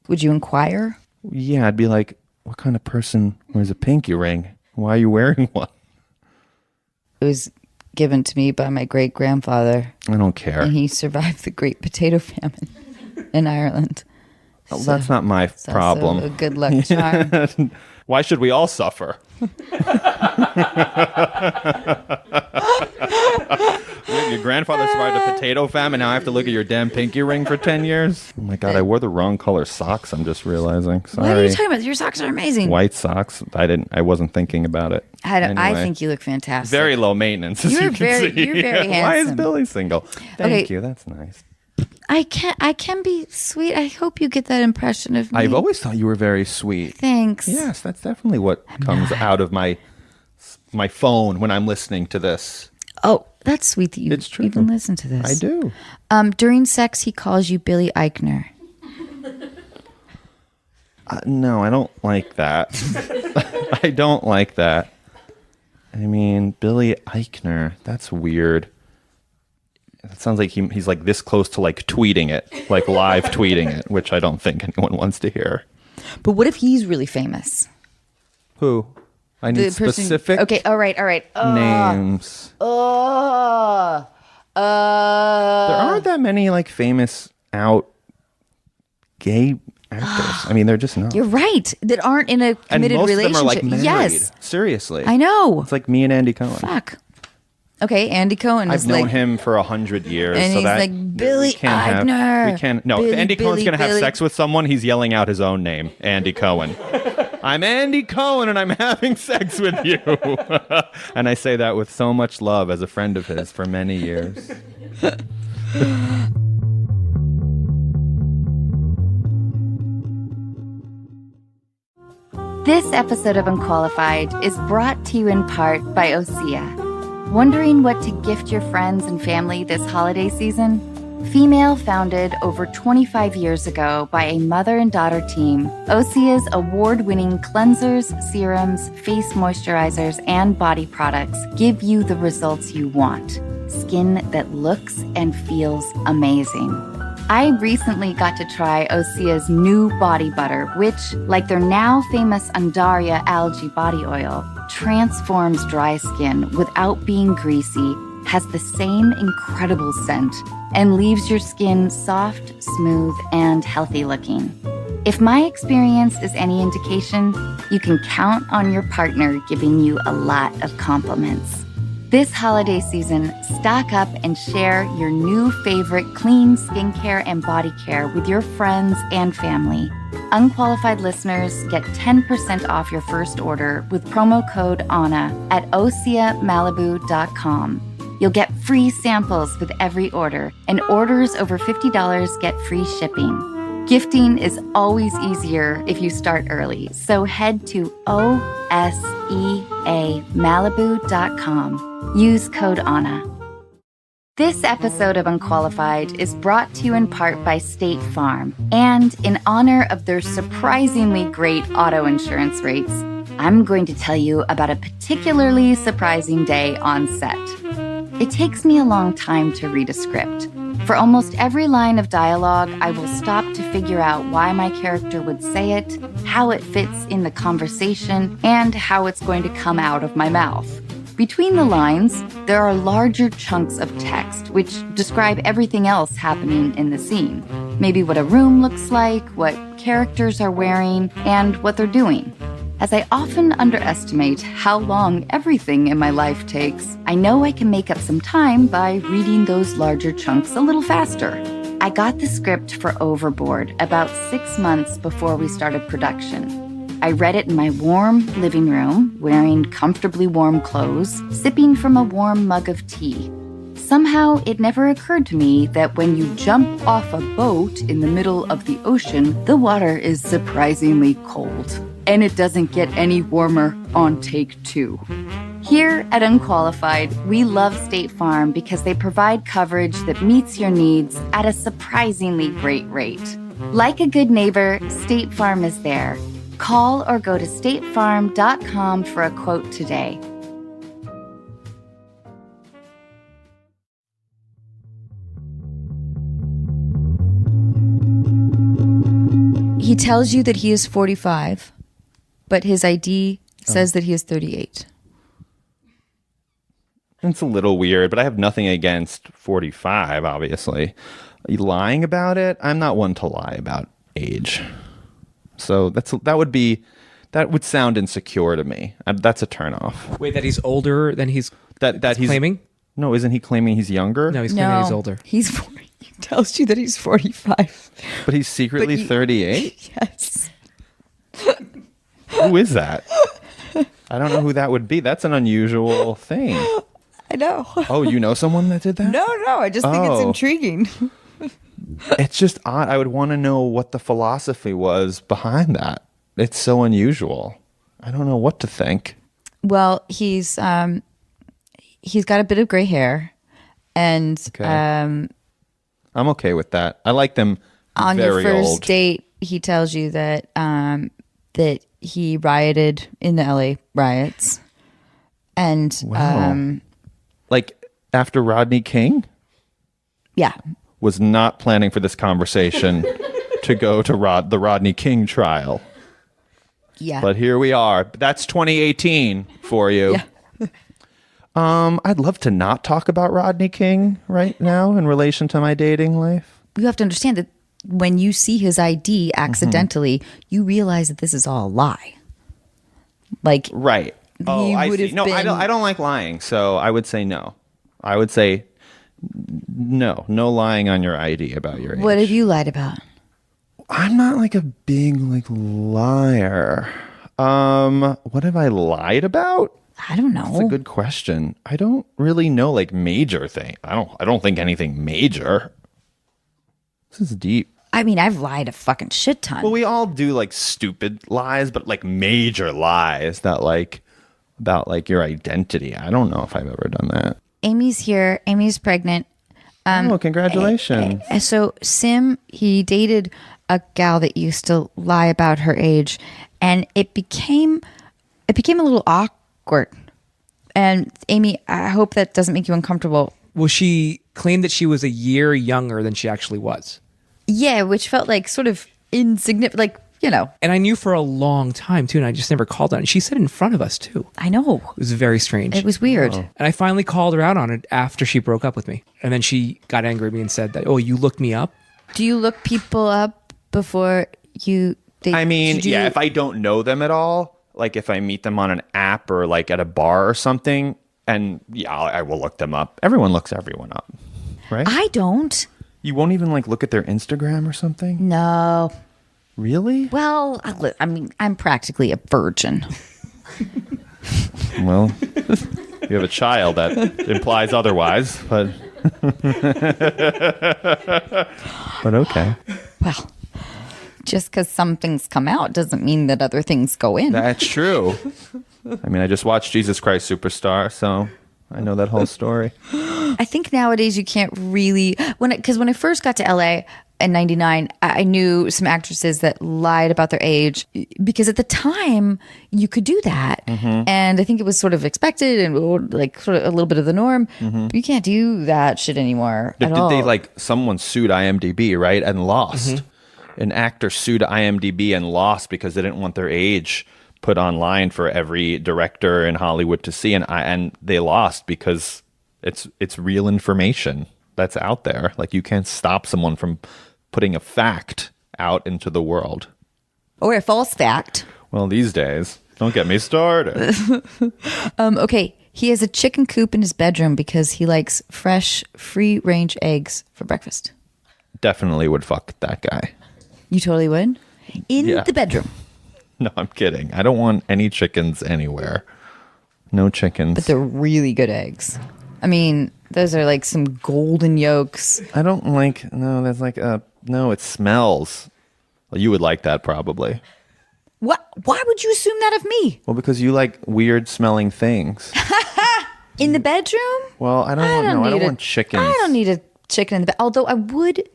Would you inquire? Yeah, I'd be like, what kind of person wears a pinky ring? Why are you wearing one? It was given to me by my great-grandfather. I don't care. And he survived the Great Potato Famine in Ireland. So that's not my problem. A good luck charm. Why should we all suffer? Your grandfather survived a potato famine. Now I have to look at your damn pinky ring for 10 years? Oh my God, I wore the wrong color socks. I'm just realizing. Sorry. What are you talking about? Your socks are amazing. White socks. I wasn't thinking about it. Anyway. I think you look fantastic. Very low maintenance, as you can see. You're very handsome. Why is Billy single? Thank you. That's nice. I can be sweet. I hope you get that impression of me. I've always thought you were very sweet. Thanks. Yes, that's definitely what comes out of my phone when I'm listening to this. Oh, that's sweet that you even listen to this. I do. During sex, he calls you Billy Eichner. No, I don't like that. I don't like that. I mean, Billy Eichner, that's weird. It sounds like he's like this close to like tweeting it, like live tweeting it, which I don't think anyone wants to hear. But what if he's really famous? Who? I need specific. Okay, all right. Names. There aren't that many like famous out gay actors. I mean, they're just not. You're right. That aren't in a committed and most relationship. Of them are like married. Yes. Seriously. I know. It's like me and Andy Cohen. Fuck. Okay, Andy Cohen is I've known him for 100 years. And so he's that like, Billy Eichner. We can't. No, if Andy Cohen's going to have sex with someone, he's yelling out his own name, Andy Cohen. I'm Andy Cohen and I'm having sex with you. And I say that with so much love as a friend of his for many years. This episode of Unqualified is brought to you in part by Osea. Wondering what to gift your friends and family this holiday season? Female founded over 25 years ago by a mother and daughter team, Osea's award-winning cleansers, serums, face moisturizers, and body products give you the results you want. Skin that looks and feels amazing. I recently got to try Osea's new body butter, which, like their now famous Undaria algae body oil, transforms dry skin without being greasy, has the same incredible scent, and leaves your skin soft, smooth, and healthy looking. If my experience is any indication, you can count on your partner giving you a lot of compliments. This holiday season, stock up and share your new favorite clean skincare and body care with your friends and family. Unqualified listeners get 10% off your first order with promo code ANNA at OseaMalibu.com. You'll get free samples with every order, and orders over $50 get free shipping. Gifting is always easier if you start early, so head to OSEAMalibu.com. Use code ANNA. This episode of Unqualified is brought to you in part by State Farm, and in honor of their surprisingly great auto insurance rates, I'm going to tell you about a particularly surprising day on set. It takes me a long time to read a script. For almost every line of dialogue, I will stop to figure out why my character would say it, how it fits in the conversation, and how it's going to come out of my mouth. Between the lines, there are larger chunks of text which describe everything else happening in the scene. Maybe what a room looks like, what characters are wearing, and what they're doing. As I often underestimate how long everything in my life takes, I know I can make up some time by reading those larger chunks a little faster. I got the script for Overboard about 6 months before we started production. I read it in my warm living room, wearing comfortably warm clothes, sipping from a warm mug of tea. Somehow, it never occurred to me that when you jump off a boat in the middle of the ocean, the water is surprisingly cold. And it doesn't get any warmer on take 2. Here at Unqualified, we love State Farm because they provide coverage that meets your needs at a surprisingly great rate. Like a good neighbor, State Farm is there. Call or go to statefarm.com for a quote today. He tells you that he is 45. But his ID says that he is 38. It's a little weird, but I have nothing against 45, obviously. Are you lying about it? I'm not one to lie about age. So that would sound insecure to me. That's a turnoff. Wait, that he's older than he's claiming? No, isn't he claiming he's younger? No, he's claiming he's older. He tells you that he's 45. But he's secretly 38? Yes. Who is that? I don't know who that would be. That's an unusual thing. I know. Oh, you know someone that did that? No. I just think it's intriguing. It's just odd. I would want to know what the philosophy was behind that. It's so unusual. I don't know what to think. Well, he's got a bit of gray hair, and okay. I'm okay with that. I like them on very your first old. date. He tells you that that he rioted in the LA riots, and wow. Like after Rodney King? Yeah. Was not planning for this conversation to go to the Rodney King trial. Yeah. But here we are. That's 2018 for you. Yeah. I'd love to not talk about Rodney King right now in relation to my dating life. You have to understand that when you see his ID accidentally, you realize that this is all a lie. Like, right. Oh, I see. No, I don't like lying, so I would say no. I would say no lying on your ID about your age. What have you lied about? I'm not like a big liar. What have I lied about? I don't know. That's a good question. I don't really know like major thing. I don't think anything major. This is deep. I mean, I've lied a fucking shit ton. Well, we all do like stupid lies, but like major lies that like about like your identity. I don't know if I've ever done that. Amy's here. Amy's pregnant. Oh, congratulations. So Sim, he dated a gal that used to lie about her age, and it became a little awkward. And Amy, I hope that doesn't make you uncomfortable. Well, she claimed that she was a year younger than she actually was. Yeah, which felt like sort of insignificant, like, you know. And I knew for a long time, too, and I just never called on it. She said in front of us, too. I know. It was very strange. It was weird. And I finally called her out on it after she broke up with me. And then she got angry at me and said that, oh, you looked me up? Do you look people up before you... if I don't know them at all, like if I meet them on an app or like at a bar or something, and I will look them up. Everyone looks everyone up, right? I don't. You won't even like look at their Instagram or something? No. Really? Well, I mean, I'm practically a virgin. Well, you have a child that implies otherwise, but but okay. Well, just because some things come out doesn't mean that other things go in. That's true. I mean, I just watched Jesus Christ Superstar, so I know that whole story. I think nowadays you can't really because when I first got to LA in '99, I knew some actresses that lied about their age because at the time you could do that, and I think it was sort of expected and like sort of a little bit of the norm. But you can't do that shit anymore. Did they like someone sued IMDb, right, and lost? An actor sued IMDb and lost because they didn't want their age put online for every director in Hollywood to see, and they lost because it's real information that's out there. Like, you can't stop someone from putting a fact out into the world. Or a false fact. Well, these days, don't get me started. Okay, he has a chicken coop in his bedroom because he likes fresh, free-range eggs for breakfast. Definitely would fuck that guy. You totally would? In the bedroom. No, I'm kidding. I don't want any chickens anywhere. No chickens. But they're really good eggs. I mean, those are like some golden yolks. I don't like, there's like no, it smells. Well, you would like that probably. What? Why would you assume that of me? Well, because you like weird smelling things. In the bedroom? Well, I don't want chickens. I don't need a chicken in the bed. Although I would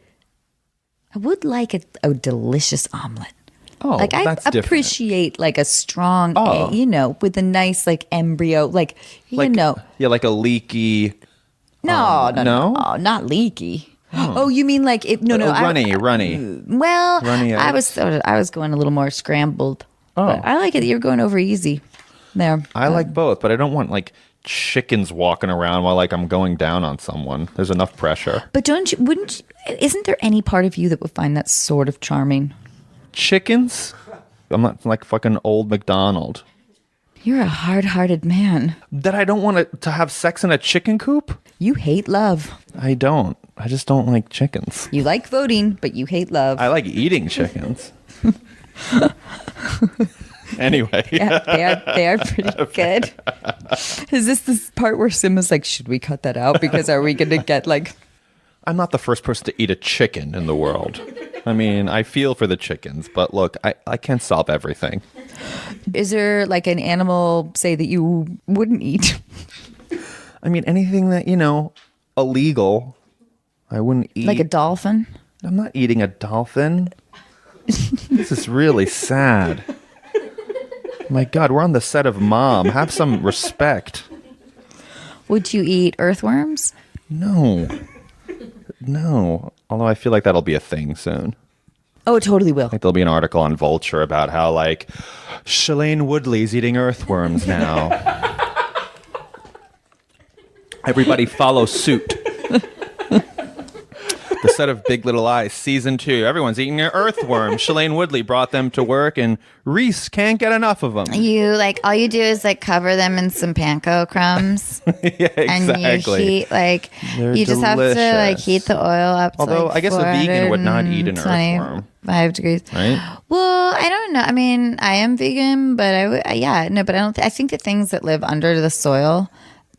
like a delicious omelet. Oh, like I that's appreciate like a strong egg, with a nice like embryo, like Yeah, like a leaky. No, not leaky. Oh, you mean like it? No, runny. Well, runny I was going a little more scrambled. But I like it. You're going over easy there. I like both, but I don't want like chickens walking around while like I'm going down on someone. There's enough pressure. But isn't there any part of you that would find that sort of charming? Chickens? I'm not like fucking old McDonald. You're a hard-hearted man. That I don't want to have sex in a chicken coop? You hate love. I don't. I just don't like chickens. You like voting, but you hate love. I like eating chickens. Anyway. Yeah, they are pretty good. Is this part where Simba's like, should we cut that out? Because are we going to get like... I'm not the first person to eat a chicken in the world. I mean, I feel for the chickens, but look, I can't solve everything. Is there like an animal, say, that you wouldn't eat? I mean, anything that, illegal, I wouldn't eat. Like a dolphin? I'm not eating a dolphin. This is really sad. My God, we're on the set of Mom. Have some respect. Would you eat earthworms? No. Although I feel like that'll be a thing soon. Oh, it totally will. I think there'll be an article on Vulture about how, like, Shailene Woodley's eating earthworms now. Everybody follow suit. The set of Big Little Lies, season 2. Everyone's eating their earthworms. Shailene Woodley brought them to work, and Reese can't get enough of them. All you do is like cover them in some panko crumbs. Yeah, exactly. And you heat They're just have to like heat the oil up. Although I guess a vegan would not eat an earthworm. 5 degrees. Right? Well, I don't know. I mean, I am vegan, but but I don't. I think the things that live under the soil,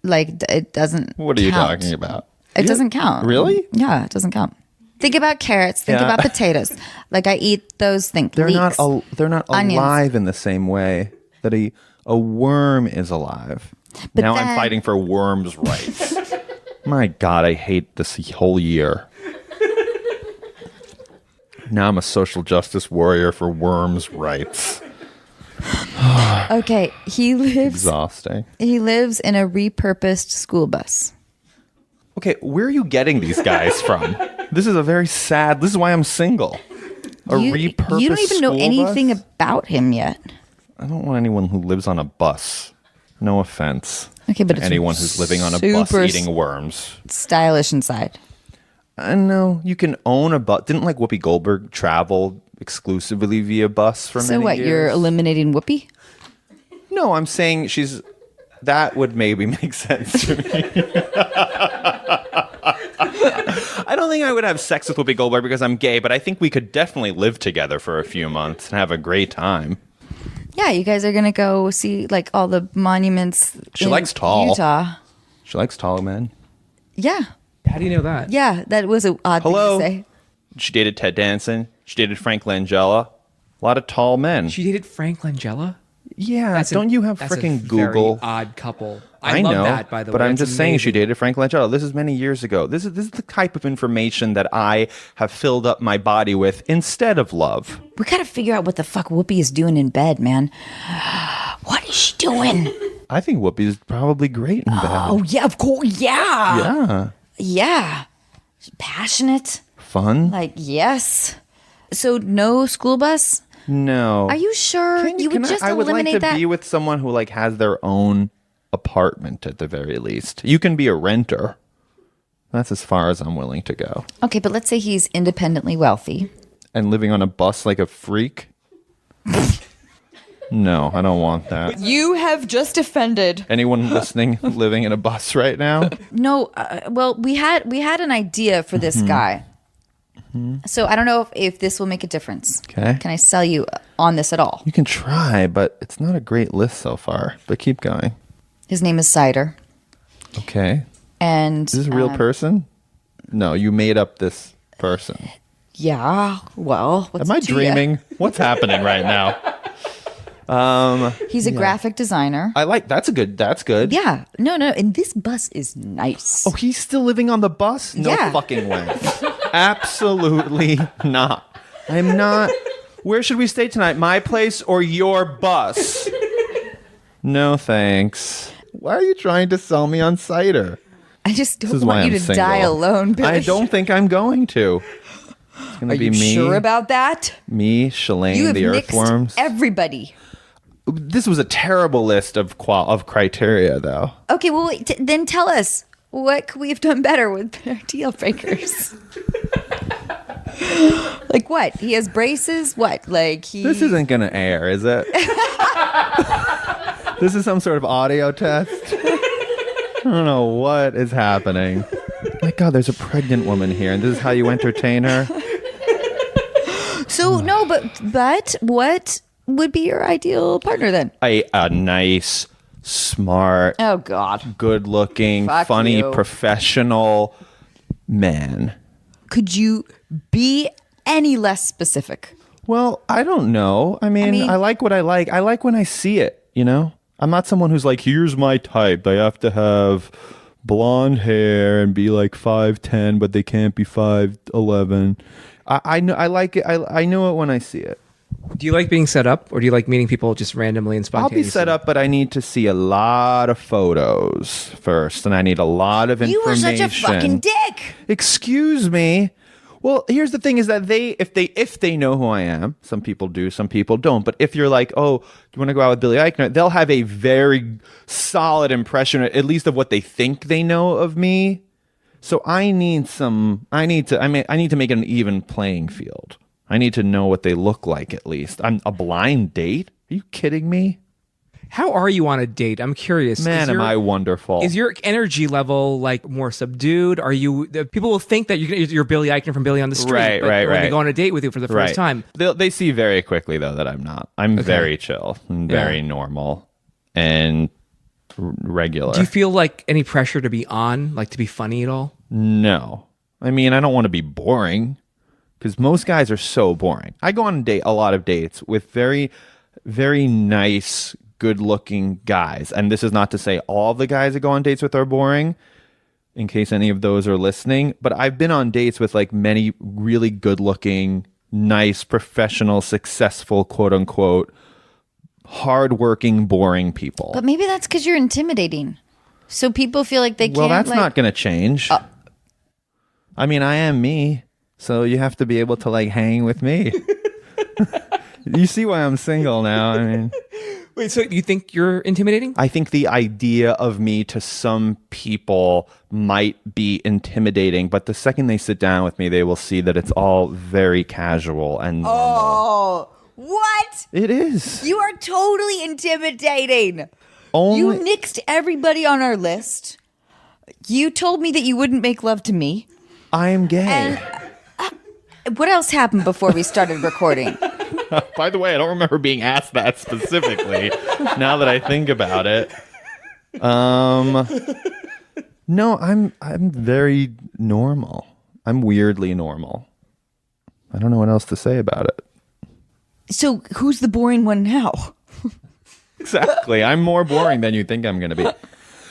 like it doesn't. What are you count. talking about? It doesn't count. Really? Yeah, it doesn't count. Think about carrots. Think about potatoes. Like I eat those things. They're leeks, not onions. alive in the same way that a worm is alive. But now then, I'm fighting for worms' rights. My God, I hate this whole year. Now I'm a social justice warrior for worms' rights. Okay, Exhausting. He lives in a repurposed school bus. Okay, where are you getting these guys from? This is a very sad. This is why I'm single. You don't even know anything about him yet. I don't want anyone who lives on a bus. No offense. Okay, but it's anyone who's living on a bus eating worms. Stylish inside. I know you can own a bus. Didn't like Whoopi Goldberg travel exclusively via bus for many years? So what? You're eliminating Whoopi? No, I'm saying that would maybe make sense to me. I don't think I would have sex with Whoopi Goldberg because I'm gay, but I think we could definitely live together for a few months and have a great time. Yeah, you guys are going to go see like all the monuments She likes tall. Utah. She likes tall men. Yeah. How do you know that? Yeah, that was an odd thing to say. She dated Ted Danson. She dated Frank Langella. A lot of tall men. She dated Frank Langella? Yeah, don't you have freaking Google? Very odd couple. I love know that, by the way. But I'm That's just saying amazing. she dated Frank Langella. This is many years ago. This is the type of information that I have filled up my body with instead of love. We gotta figure out what the fuck Whoopi is doing in bed, man. What is she doing? I think Whoopi is probably great in bed. Oh yeah, of course, yeah. Yeah. Yeah. She's passionate. Fun. Like, yes. So no school bus? No. Are you sure? You would just I would like eliminate to that? be with someone who like has their own apartment at the very least. You can be a renter. That's as far as I'm willing to go. Okay, but let's say he's independently wealthy. And living on a bus like a freak? No, I don't want that. You have just offended. Anyone listening living in a bus right now? No, well, we had an idea for this guy. So I don't know if this will make a difference. Okay. Can I sell you on this at all? You can try, but it's not a great list so far. But keep going. His name is Cider. Okay. And is this a real person? No, you made up this person. Yeah. Well, am I dreaming? What's happening right now? He's a graphic designer. That's good. Yeah. No. And this bus is nice. Oh, he's still living on the bus? No fucking way. Absolutely not. I'm not. Where should we stay tonight? My place or your bus? No, thanks. Why are you trying to sell me on cider? I just don't want you to die alone, Billy. I don't think I'm going to. It's going to be me. Are you sure about that? Me, Shalane, the earthworms. Everybody. This was a terrible list of criteria, though. Okay, well, wait, then tell us. What could we have done better with our Dealbreakers? Like what? He has braces? What? This isn't going to air, is it? This is some sort of audio test? I don't know what is happening. My God, there's a pregnant woman here, and this is how you entertain her? So, no, but what would be your ideal partner then? A nice, smart, oh God, good-looking, funny, professional man. Could you be any less specific? Well, I don't know. I mean, I like what I like. I like when I see it, you know? I'm not someone who's like, here's my type. They have to have blonde hair and be like 5'10", but they can't be 5'11". I know. I like it. I know it when I see it. Do you like being set up, or do you like meeting people just randomly and spontaneously? I'll be set up, but I need to see a lot of photos first, and I need a lot of information. You were such a fucking dick. Excuse me. Well, here's the thing: is that if they know who I am, some people do, some people don't. But if you're like, oh, you want to go out with Billy Eichner, they'll have a very solid impression, at least of what they think they know of me. So I need to make it an even playing field. I need to know what they look like at least. I'm a blind date? Are you kidding me? How are you on a date? I'm curious. Man, am I wonderful. Is your energy level like more subdued? Are you? People will think that you're Billy Eichner from Billy on the Street. Right. When they go on a date with you for the first time. They see very quickly, though, that I'm not. I'm very chill and very normal and regular. Do you feel like any pressure to be on, like to be funny at all? No. I mean, I don't want to be boring because most guys are so boring. I go on a lot of dates with very, very nice, good-looking guys. And this is not to say all the guys I go on dates with are boring, in case any of those are listening. But I've been on dates with like many really good-looking, nice, professional, successful, quote-unquote, hardworking, boring people. But maybe that's because you're intimidating. So people feel like they can't. Well, that's not going to change. I mean, I am me, so you have to be able to like hang with me. You see why I'm single now. I mean, wait, so you think you're intimidating? I think the idea of me to some people might be intimidating, but the second they sit down with me, they will see that it's all very casual and normal. Oh, what? It is. You are totally intimidating. You nixed everybody on our list. You told me that you wouldn't make love to me. I am gay. And what else happened before we started recording? By the way, I don't remember being asked that specifically. Now that I think about it, no, I'm very normal. I'm weirdly normal. I don't know what else to say about it. So who's the boring one now? Exactly. I'm more boring than you think I'm going to be.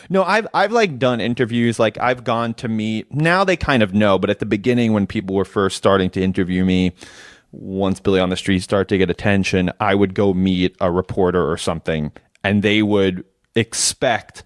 No, I've like done interviews. Like I've gone to meet. Now they kind of know, but at the beginning when people were first starting to interview me, once Billy on the Street started to get attention, I would go meet a reporter or something, and they would expect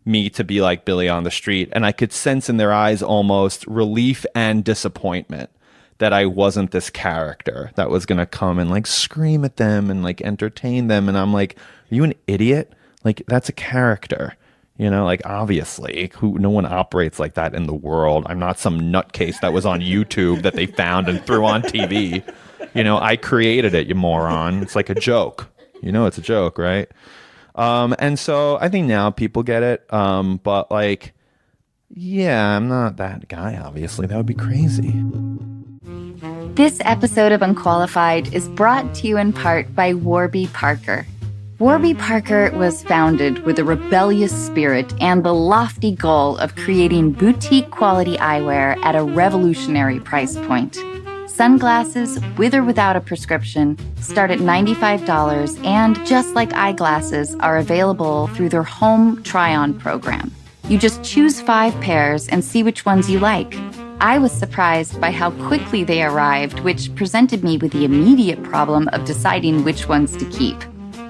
me to be like Billy on the Street, and I could sense in their eyes almost relief and disappointment that I wasn't this character that was going to come and like scream at them and like entertain them. And I'm like, are you an idiot? Like that's a character. You know, like obviously, no one operates like that in the world. I'm not some nutcase that was on YouTube that they found and threw on TV. You know, I created it, you moron. It's like a joke. You know, it's a joke, right? And so I think now people get it. But like, yeah, I'm not that guy, obviously. That would be crazy. This episode of Unqualified is brought to you in part by Warby Parker. Warby Parker was founded with a rebellious spirit and the lofty goal of creating boutique quality eyewear at a revolutionary price point. Sunglasses, with or without a prescription, start at $95 and, just like eyeglasses, are available through their home try-on program. You just choose 5 pairs and see which ones you like. I was surprised by how quickly they arrived, which presented me with the immediate problem of deciding which ones to keep.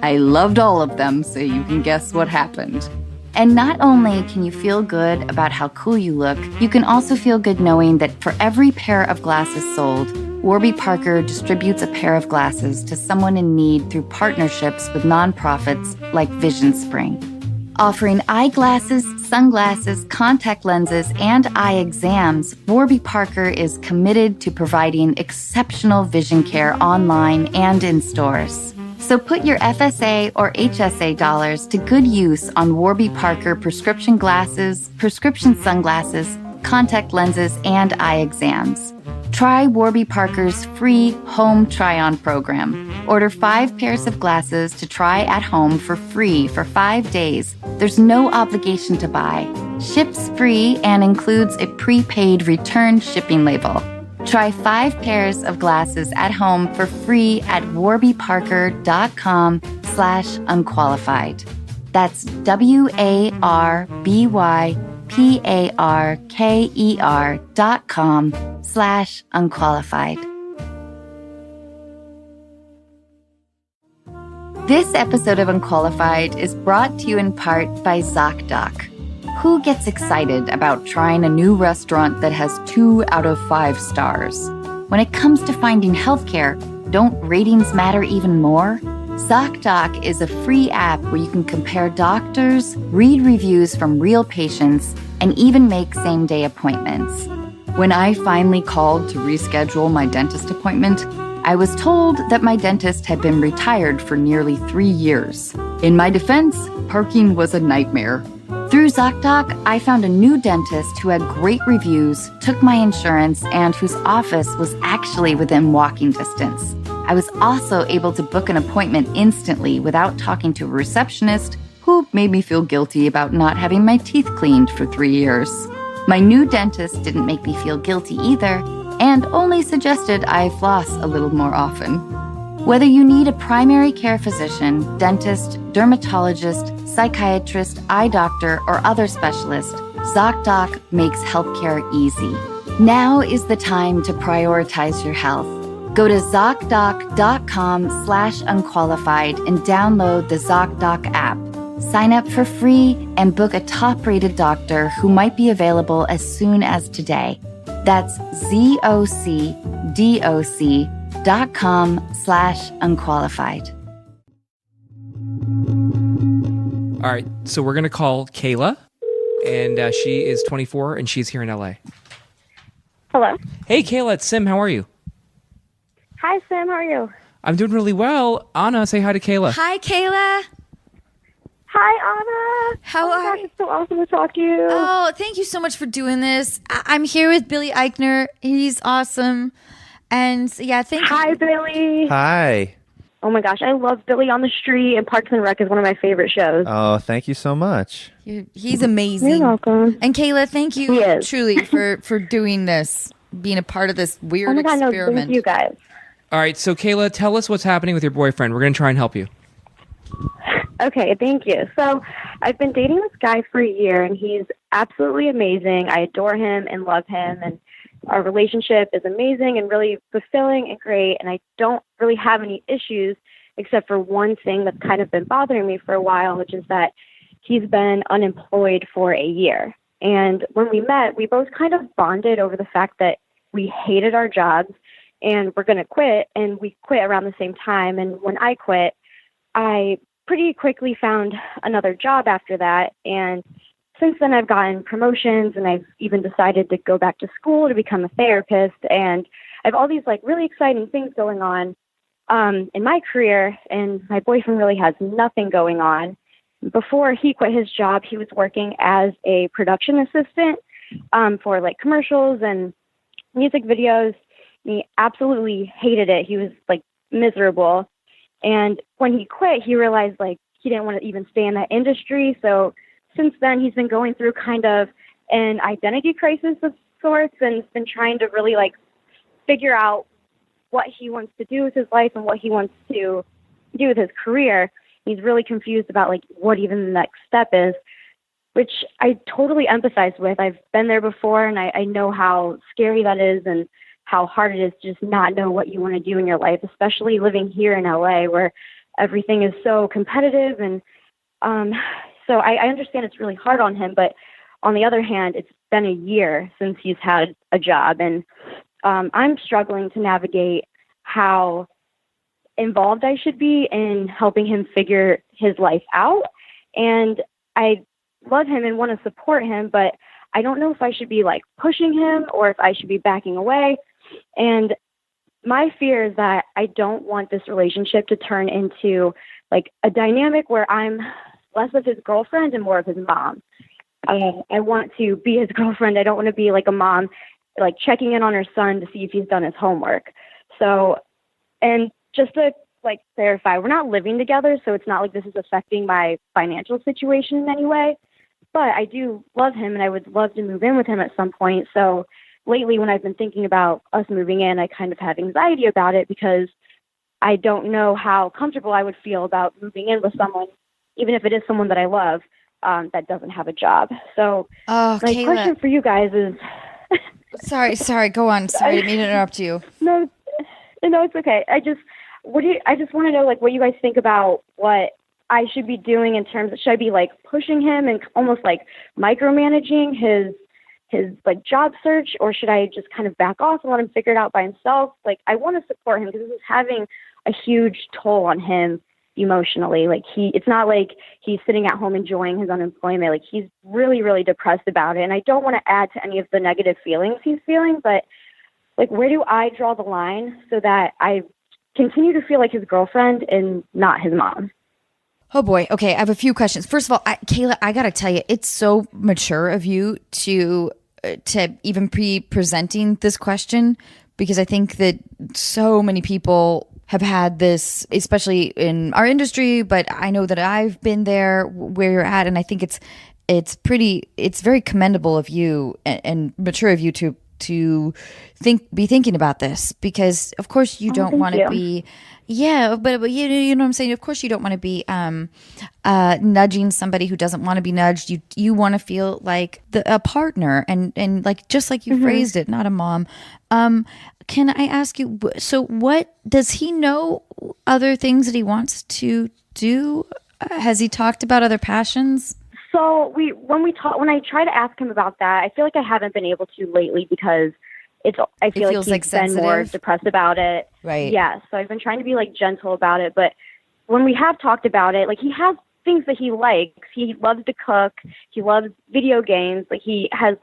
I loved all of them, so you can guess what happened. And not only can you feel good about how cool you look, you can also feel good knowing that for every pair of glasses sold, Warby Parker distributes a pair of glasses to someone in need through partnerships with nonprofits like Vision Spring. Offering eyeglasses, sunglasses, contact lenses, and eye exams, Warby Parker is committed to providing exceptional vision care online and in stores. So put your FSA or HSA dollars to good use on Warby Parker prescription glasses, prescription sunglasses, contact lenses, and eye exams. Try Warby Parker's free home try-on program. Order 5 pairs of glasses to try at home for free for 5 days. There's no obligation to buy. Ships free and includes a prepaid return shipping label. Try 5 pairs of glasses at home for free at warbyparker.com/unqualified. That's warbyparker.com/unqualified. This episode of Unqualified is brought to you in part by ZocDoc. Who gets excited about trying a new restaurant that has 2 out of 5 stars? When it comes to finding healthcare, don't ratings matter even more? ZocDoc is a free app where you can compare doctors, read reviews from real patients, and even make same-day appointments. When I finally called to reschedule my dentist appointment, I was told that my dentist had been retired for nearly 3 years. In my defense, parking was a nightmare. Through ZocDoc, I found a new dentist who had great reviews, took my insurance, and whose office was actually within walking distance. I was also able to book an appointment instantly without talking to a receptionist who made me feel guilty about not having my teeth cleaned for 3 years. My new dentist didn't make me feel guilty either, and only suggested I floss a little more often. Whether you need a primary care physician, dentist, dermatologist, psychiatrist, eye doctor, or other specialist, ZocDoc makes healthcare easy. Now is the time to prioritize your health. Go to ZocDoc.com/unqualified and download the ZocDoc app. Sign up for free and book a top-rated doctor who might be available as soon as today. That's ZocDoc.com/unqualified. All right, so we're going to call Kayla, and she is 24, and she's here in LA. Hello. Hey, Kayla, it's Sim. How are you? Hi, Sam. How are you? I'm doing really well. Anna, say hi to Kayla. Hi, Kayla. Hi, Anna. How are you? It's so awesome to talk to you. Oh, thank you so much for doing this. I'm here with Billy Eichner. He's awesome. And yeah, thank you. Hi, Billy. Hi. Oh my gosh, I love Billy on the Street, and Parks and Rec is one of my favorite shows. Oh, thank you so much. He's amazing. You're welcome. And Kayla, thank you truly for doing this, being a part of this weird experiment. No, thank you guys. All right, so Kayla, tell us what's happening with your boyfriend. We're going to try and help you. Okay, thank you. So I've been dating this guy for a year, and he's absolutely amazing. I adore him and love him, and our relationship is amazing and really fulfilling and great, and I don't really have any issues except for one thing that's kind of been bothering me for a while, which is that he's been unemployed for a year. And when we met, we both kind of bonded over the fact that we hated our jobs and we're going to quit, and we quit around the same time. And when I quit, I pretty quickly found another job after that, and since then I've gotten promotions, and I've even decided to go back to school to become a therapist, and I have all these like really exciting things going on in my career, and my boyfriend really has nothing going on. Before he quit his job, he was working as a production assistant for like commercials and music videos. He absolutely hated it. He was like miserable. And when he quit, he realized like he didn't want to even stay in that industry. So since then, he's been going through kind of an identity crisis of sorts, and has been trying to really like figure out what he wants to do with his life and what he wants to do with his career. He's really confused about like what even the next step is, which I totally empathize with. I've been there before, and I know how scary that is and how hard it is to just not know what you want to do in your life, especially living here in LA where everything is so competitive. And so I understand it's really hard on him, but on the other hand, it's been a year since he's had a job, and I'm struggling to navigate how involved I should be in helping him figure his life out. And I love him and want to support him, but I don't know if I should be like pushing him or if I should be backing away. And my fear is that I don't want this relationship to turn into like a dynamic where I'm less of his girlfriend and more of his mom. I want to be his girlfriend. I don't want to be like a mom, like checking in on her son to see if he's done his homework. So, and just to like clarify, we're not living together, so it's not like this is affecting my financial situation in any way. But I do love him, and I would love to move in with him at some point. So lately, when I've been thinking about us moving in, I kind of have anxiety about it because I don't know how comfortable I would feel about moving in with someone, even if it is someone that I love, that doesn't have a job. So my question for you guys is... Sorry, go on. Sorry, I didn't mean to interrupt you. No, it's okay. I just want to know like what you guys think about what I should be doing in terms of, should I be like pushing him and almost like micromanaging his like job search, or should I just kind of back off and let him figure it out by himself? Like, I want to support him because this is having a huge toll on him emotionally. Like it's not like he's sitting at home enjoying his unemployment. Like he's really, really depressed about it. And I don't want to add to any of the negative feelings he's feeling, but like, where do I draw the line so that I continue to feel like his girlfriend and not his mom? Oh boy. Okay. I have a few questions. First of all, Kayla, I got to tell you, it's so mature of you to even presenting this question, because I think that so many people have had this, especially in our industry, but I know that I've been there where you're at. And I think it's very commendable of you and mature of you to be thinking about this, because of course you don't want to be, but you know what I'm saying? Of course you don't want to be nudging somebody who doesn't want to be nudged. You want to feel like a partner and like, just like you phrased it, not a mom. Can I ask you, so what does he know, other things that he wants to do? Has he talked about other passions? So when I try to ask him about that, I feel like I haven't been able to lately because I feel feels like he's been more depressed about it. Right. Yeah. So I've been trying to be like gentle about it, but when we have talked about it, like he has things that he likes. He loves to cook. He loves video games. Like he does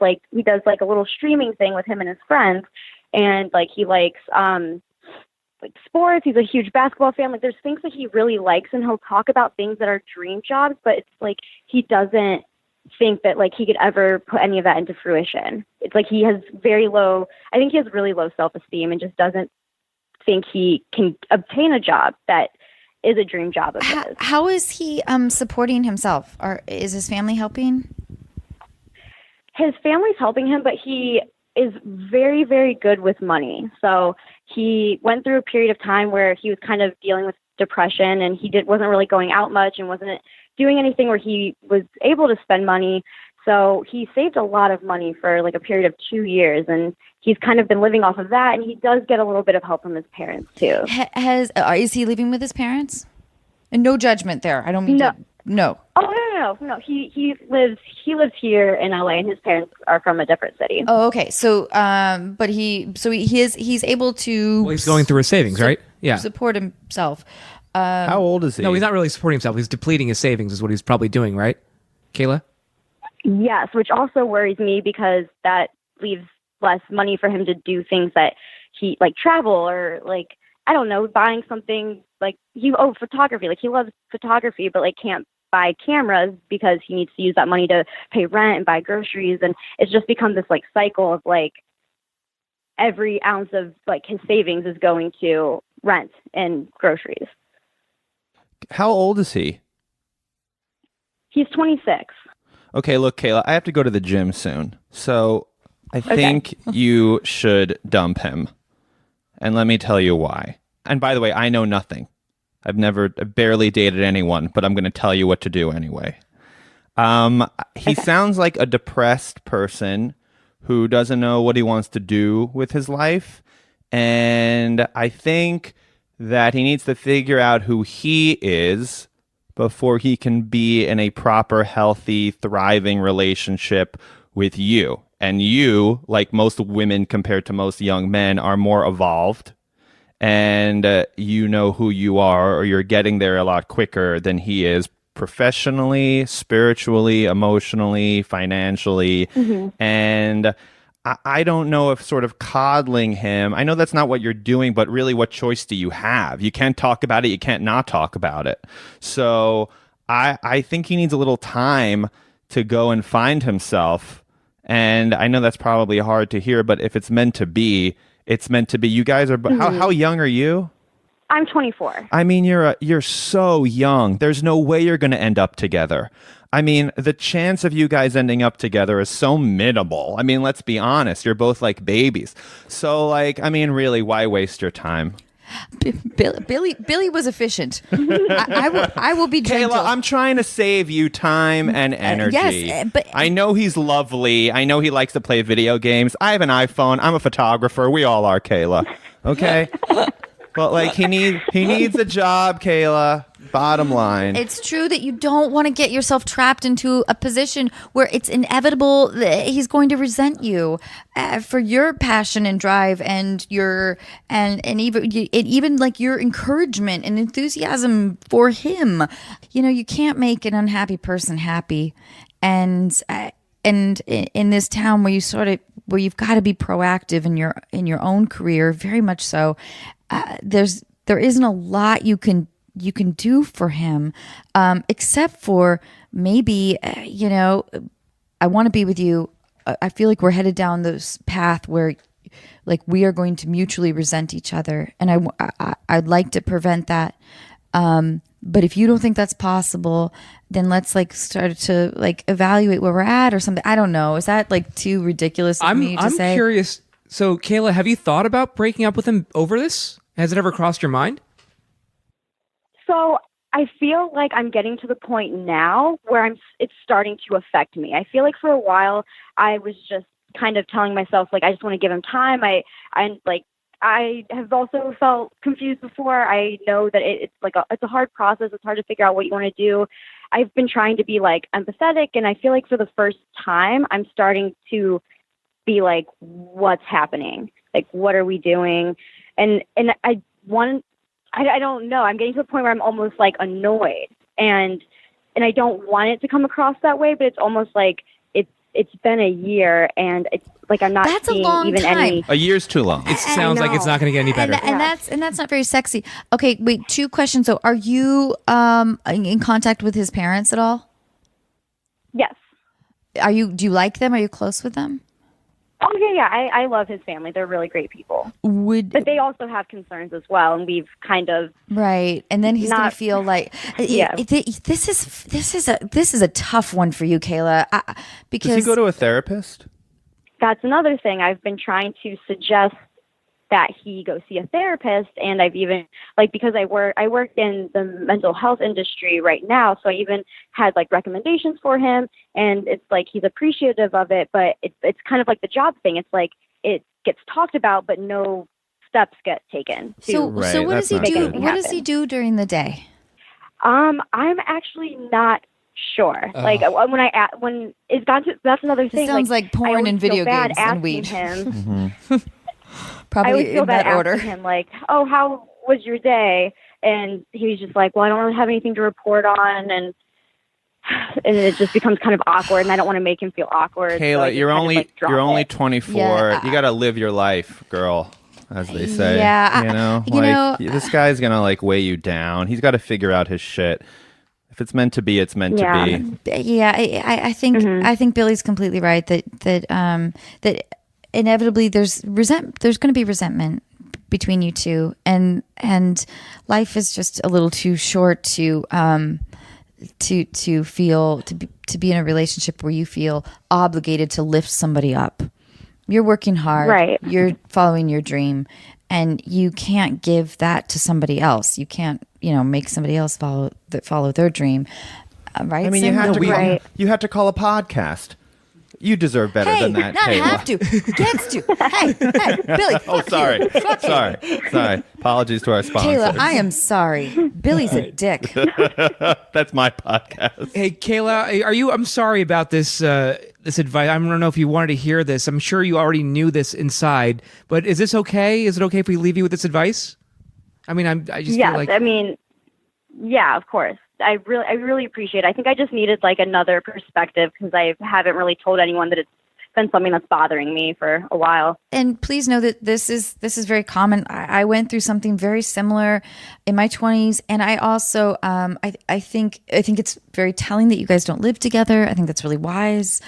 like a little streaming thing with him and his friends, and like he likes like sports. He's a huge basketball fan. Like there's things that he really likes, and he'll talk about things that are dream jobs, but it's like he doesn't think that like he could ever put any of that into fruition. It's like he has really low self-esteem and just doesn't think he can obtain a job that is a dream job of his. How is he supporting himself? Or is his family helping? His family's helping him, but he is very, very good with money. So he went through a period of time where he was kind of dealing with depression, and he wasn't really going out much and wasn't doing anything where he was able to spend money. So he saved a lot of money for like a period of 2 years, and he's kind of been living off of that. And he does get a little bit of help from his parents too. Is he living with his parents? And no judgment there. I don't mean no. Oh no. He lives here in LA, and his parents are from a different city. Oh, okay. So but he's able to. Well, he's going through his savings, right? Yeah. Support himself. How old is he? No, he's not really supporting himself. He's depleting his savings, is what he's probably doing, right, Kayla? Yes, which also worries me because that leaves less money for him to do things that he like travel or like, I don't know, buying something like photography. Like he loves photography, but like can't buy cameras because he needs to use that money to pay rent and buy groceries. And it's just become this like cycle of like every ounce of like his savings is going to rent and groceries. How old is he? He's 26. Okay, look, Kayla, I have to go to the gym soon. So I think you should dump him. And let me tell you why. And by the way, I know nothing. I've barely dated anyone, but I'm going to tell you what to do anyway. He sounds like a depressed person who doesn't know what he wants to do with his life. And I think that he needs to figure out who he is before he can be in a proper, healthy, thriving relationship with you. And you, like most women compared to most young men, are more evolved. And you know who you are, or you're getting there a lot quicker than he is professionally, spiritually, emotionally, financially. Mm-hmm. And I don't know if sort of coddling him, I know that's not what you're doing, but really what choice do you have? You can't talk about it. You can't not talk about it. So I think he needs a little time to go and find himself. And I know that's probably hard to hear, but if it's meant to be, it's meant to be. You guys are, how young are you? I'm 24. I mean, you're so young. There's no way you're going to end up together. I mean, the chance of you guys ending up together is so minimal. I mean, let's be honest. You're both like babies. So, like, I mean, really, why waste your time? Billy was efficient. I will be gentle. Kayla, I'm trying to save you time and energy. Yes, but I know he's lovely. I know he likes to play video games. I have an iPhone. I'm a photographer. We all are, Kayla. Okay? But like he needs a job, Kayla. Bottom line. It's true that you don't want to get yourself trapped into a position where it's inevitable that he's going to resent you for your passion and drive and even like your encouragement and enthusiasm for him. You know, you can't make an unhappy person happy, and in this town where you've got to be proactive in your own career, very much so. There isn't a lot you can do for him, except for maybe, I want to be with you. I feel like we're headed down this path where like we are going to mutually resent each other. And I'd like to prevent that. But if you don't think that's possible, then let's like start to like evaluate where we're at or something. I don't know. Is that like too ridiculous of me to say? I'm curious. So Kayla, have you thought about breaking up with him over this? Has it ever crossed your mind? So I feel like I'm getting to the point now where it's starting to affect me. I feel like for a while I was just kind of telling myself like I just want to give him time. I have also felt confused before. I know that it's a hard process. It's hard to figure out what you want to do. I've been trying to be like empathetic, and I feel like for the first time I'm starting to be like, what's happening? Like, what are we doing? And I don't know. I'm getting to a point where I'm almost like annoyed, and I don't want it to come across that way, but it's almost like it's been a year, and it's like I'm not That's seeing a long even time. any. A year's too long. It sounds like it's not going to get any better. And that's not very sexy. Okay, wait, 2 questions though. Are you in contact with his parents at all? Yes. Do you like them? Are you close with them? Oh, yeah. I love his family. They're really great people. But they also have concerns as well, and we've kind of right. And then he's going to feel like, yeah. This is a tough one for you, Kayla, because Does he go to a therapist? That's another thing. I've been trying to suggest that he go see a therapist, and I've even because I work in the mental health industry right now, so I even had recommendations for him, and it's he's appreciative of it, but it's kind of like the job thing. It's like it gets talked about, but no steps get taken. So what does he do? What does he do during the day? I'm actually not sure. When it's gone to, that's another thing. It sounds like porn and video games and weed. Him, Probably I always feel in bad that order. asking him, oh, how was your day? And he's just like, well, I don't really have anything to report on, and it just becomes kind of awkward, and I don't want to make him feel awkward. Kayla, so you're only 24. Yeah. You got to live your life, girl, as they say. Yeah, this guy's gonna weigh you down. He's got to figure out his shit. If it's meant to be, it's meant to be. Yeah, I think Billy's completely right that inevitably there's going to be resentment between you two, and life is just a little too short to be in a relationship where you feel obligated to lift somebody up. You're working hard, right? You're following your dream, and you can't give that to somebody else. You can't, make somebody else follow their dream, right? I mean, you had to call a podcast. You deserve better than that, not Kayla. have to. Gets to. Hey, Billy. Oh, sorry. Sorry. Apologies to our sponsors. Kayla, I am sorry. Billy's a dick. That's my podcast. Hey, Kayla, I'm sorry about this this advice. I don't know if you wanted to hear this. I'm sure you already knew this inside, but is this okay? Is it okay if we leave you with this advice? I mean, I just feel like... I mean, yeah, of course. I really appreciate it. I think I just needed another perspective, because I haven't really told anyone that it's been something that's bothering me for a while. And please know that this is very common. I went through something very similar in my 20s, and I also I think it's very telling that you guys don't live together. I think that's really wise.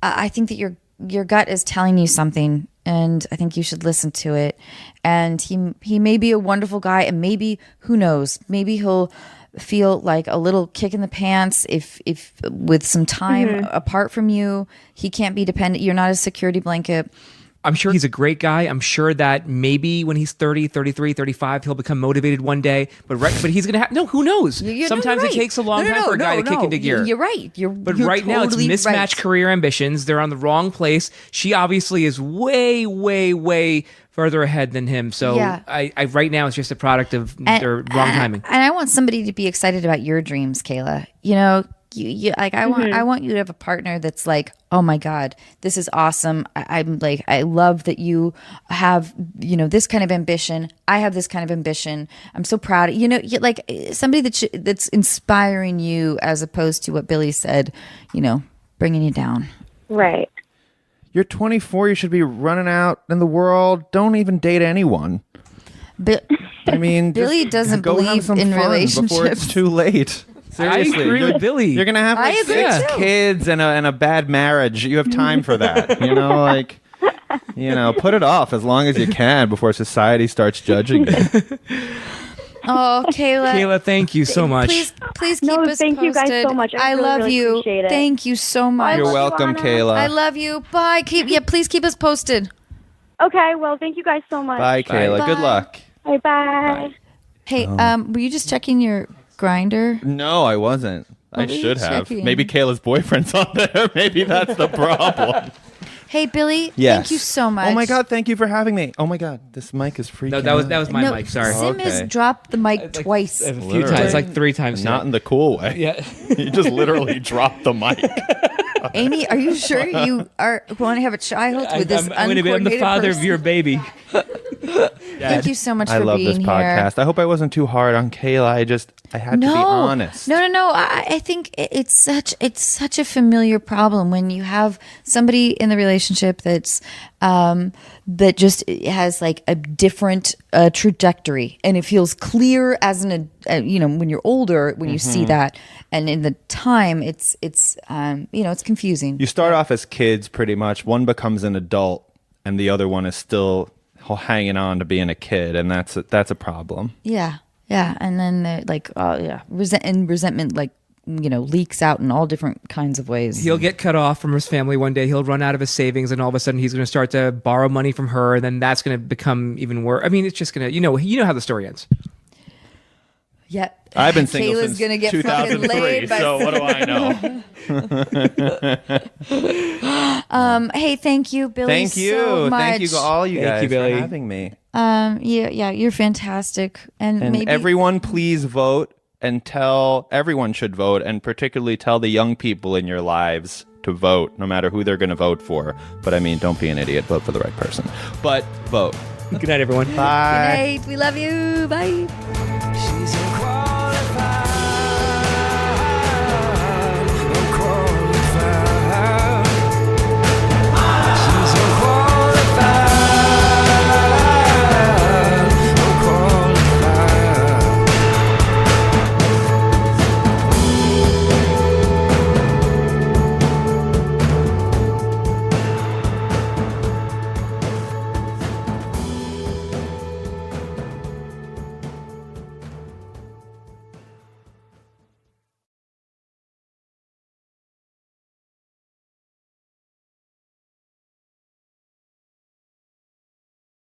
I think that your gut is telling you something, and I think you should listen to it. And he may be a wonderful guy, and maybe, who knows, maybe he'll feel like a little kick in the pants if with some time apart from you. He can't be dependent. You're not a security blanket. I'm sure he's a great guy. I'm sure that maybe when he's 30, 33, 35, he'll become motivated one day. But he's going to have... No, who knows? Sometimes it takes a long time for a guy to kick into gear. You're right. But right now, it's mismatched career ambitions. They're on the wrong place. She obviously is way, way, way further ahead than him. So I right now, it's just a product of their wrong timing. And I want somebody to be excited about your dreams, Kayla. I want you to have a partner that's like, oh my God, this is awesome. I love that you have, this kind of ambition. I have this kind of ambition. I'm so proud. Somebody that's inspiring you, as opposed to what Billy said, bringing you down. Right. You're 24. You should be running out in the world. Don't even date anyone. I mean, Billy doesn't believe in relationships before it's too late. Seriously, I agree with Billy. You're gonna have 6 kids and a bad marriage. You have time for that. Put it off as long as you can before society starts judging you. Oh, Kayla. Kayla, thank you so much. Please keep us posted. Thank you guys so much. I love really you. appreciate it. Thank you so much. You're welcome, Kayla. I love you. Bye. Please keep us posted. Okay, well, thank you guys so much. Bye, Kayla. Bye. Good luck. Bye. Hey, were you just checking your grinder? No, I wasn't. I What were you should have. checking? Maybe Kayla's boyfriend's on there. Maybe that's the problem. Hey, Billy. Yes. Thank you so much. Oh my God, thank you for having me. Oh my God, this mic is freaking No, out. that was my mic. Sorry. Sim has dropped the mic twice. A few Literally. times, like 3 times. Not in the cool way. Yeah. You just literally dropped the mic. Amy, are you sure you want to have a child with this I'm the father of your baby. Thank you so much for being here. I love this podcast. I hope I wasn't too hard on Kayla. I had to be honest. No. I think it's such a familiar problem when you have somebody in the relationship that's that just has like a different trajectory, and it feels clear as when you're older when you see that, and in the time it's confusing. You start off as kids pretty much. One becomes an adult, and the other one is still hanging on to being a kid, and that's a problem. Yeah, and then resentment leaks out in all different kinds of ways. He'll get cut off from his family one day. He'll run out of his savings, and all of a sudden he's going to start to borrow money from her, and then that's going to become even worse. I mean, it's just going to, you know how the story ends. Yep. I've been single Kayla's since gonna get 2003, so what do I know? Hey, thank you, Billy. Thank you. So much. Thank you to all you guys Billy. for having me. Yeah, you're fantastic. And maybe everyone please vote, and everyone should vote, and particularly tell the young people in your lives to vote, no matter who they're going to vote for. But I mean, don't be an idiot. Vote for the right person. But vote. Good night, everyone. Bye. Good night. We love you. Bye.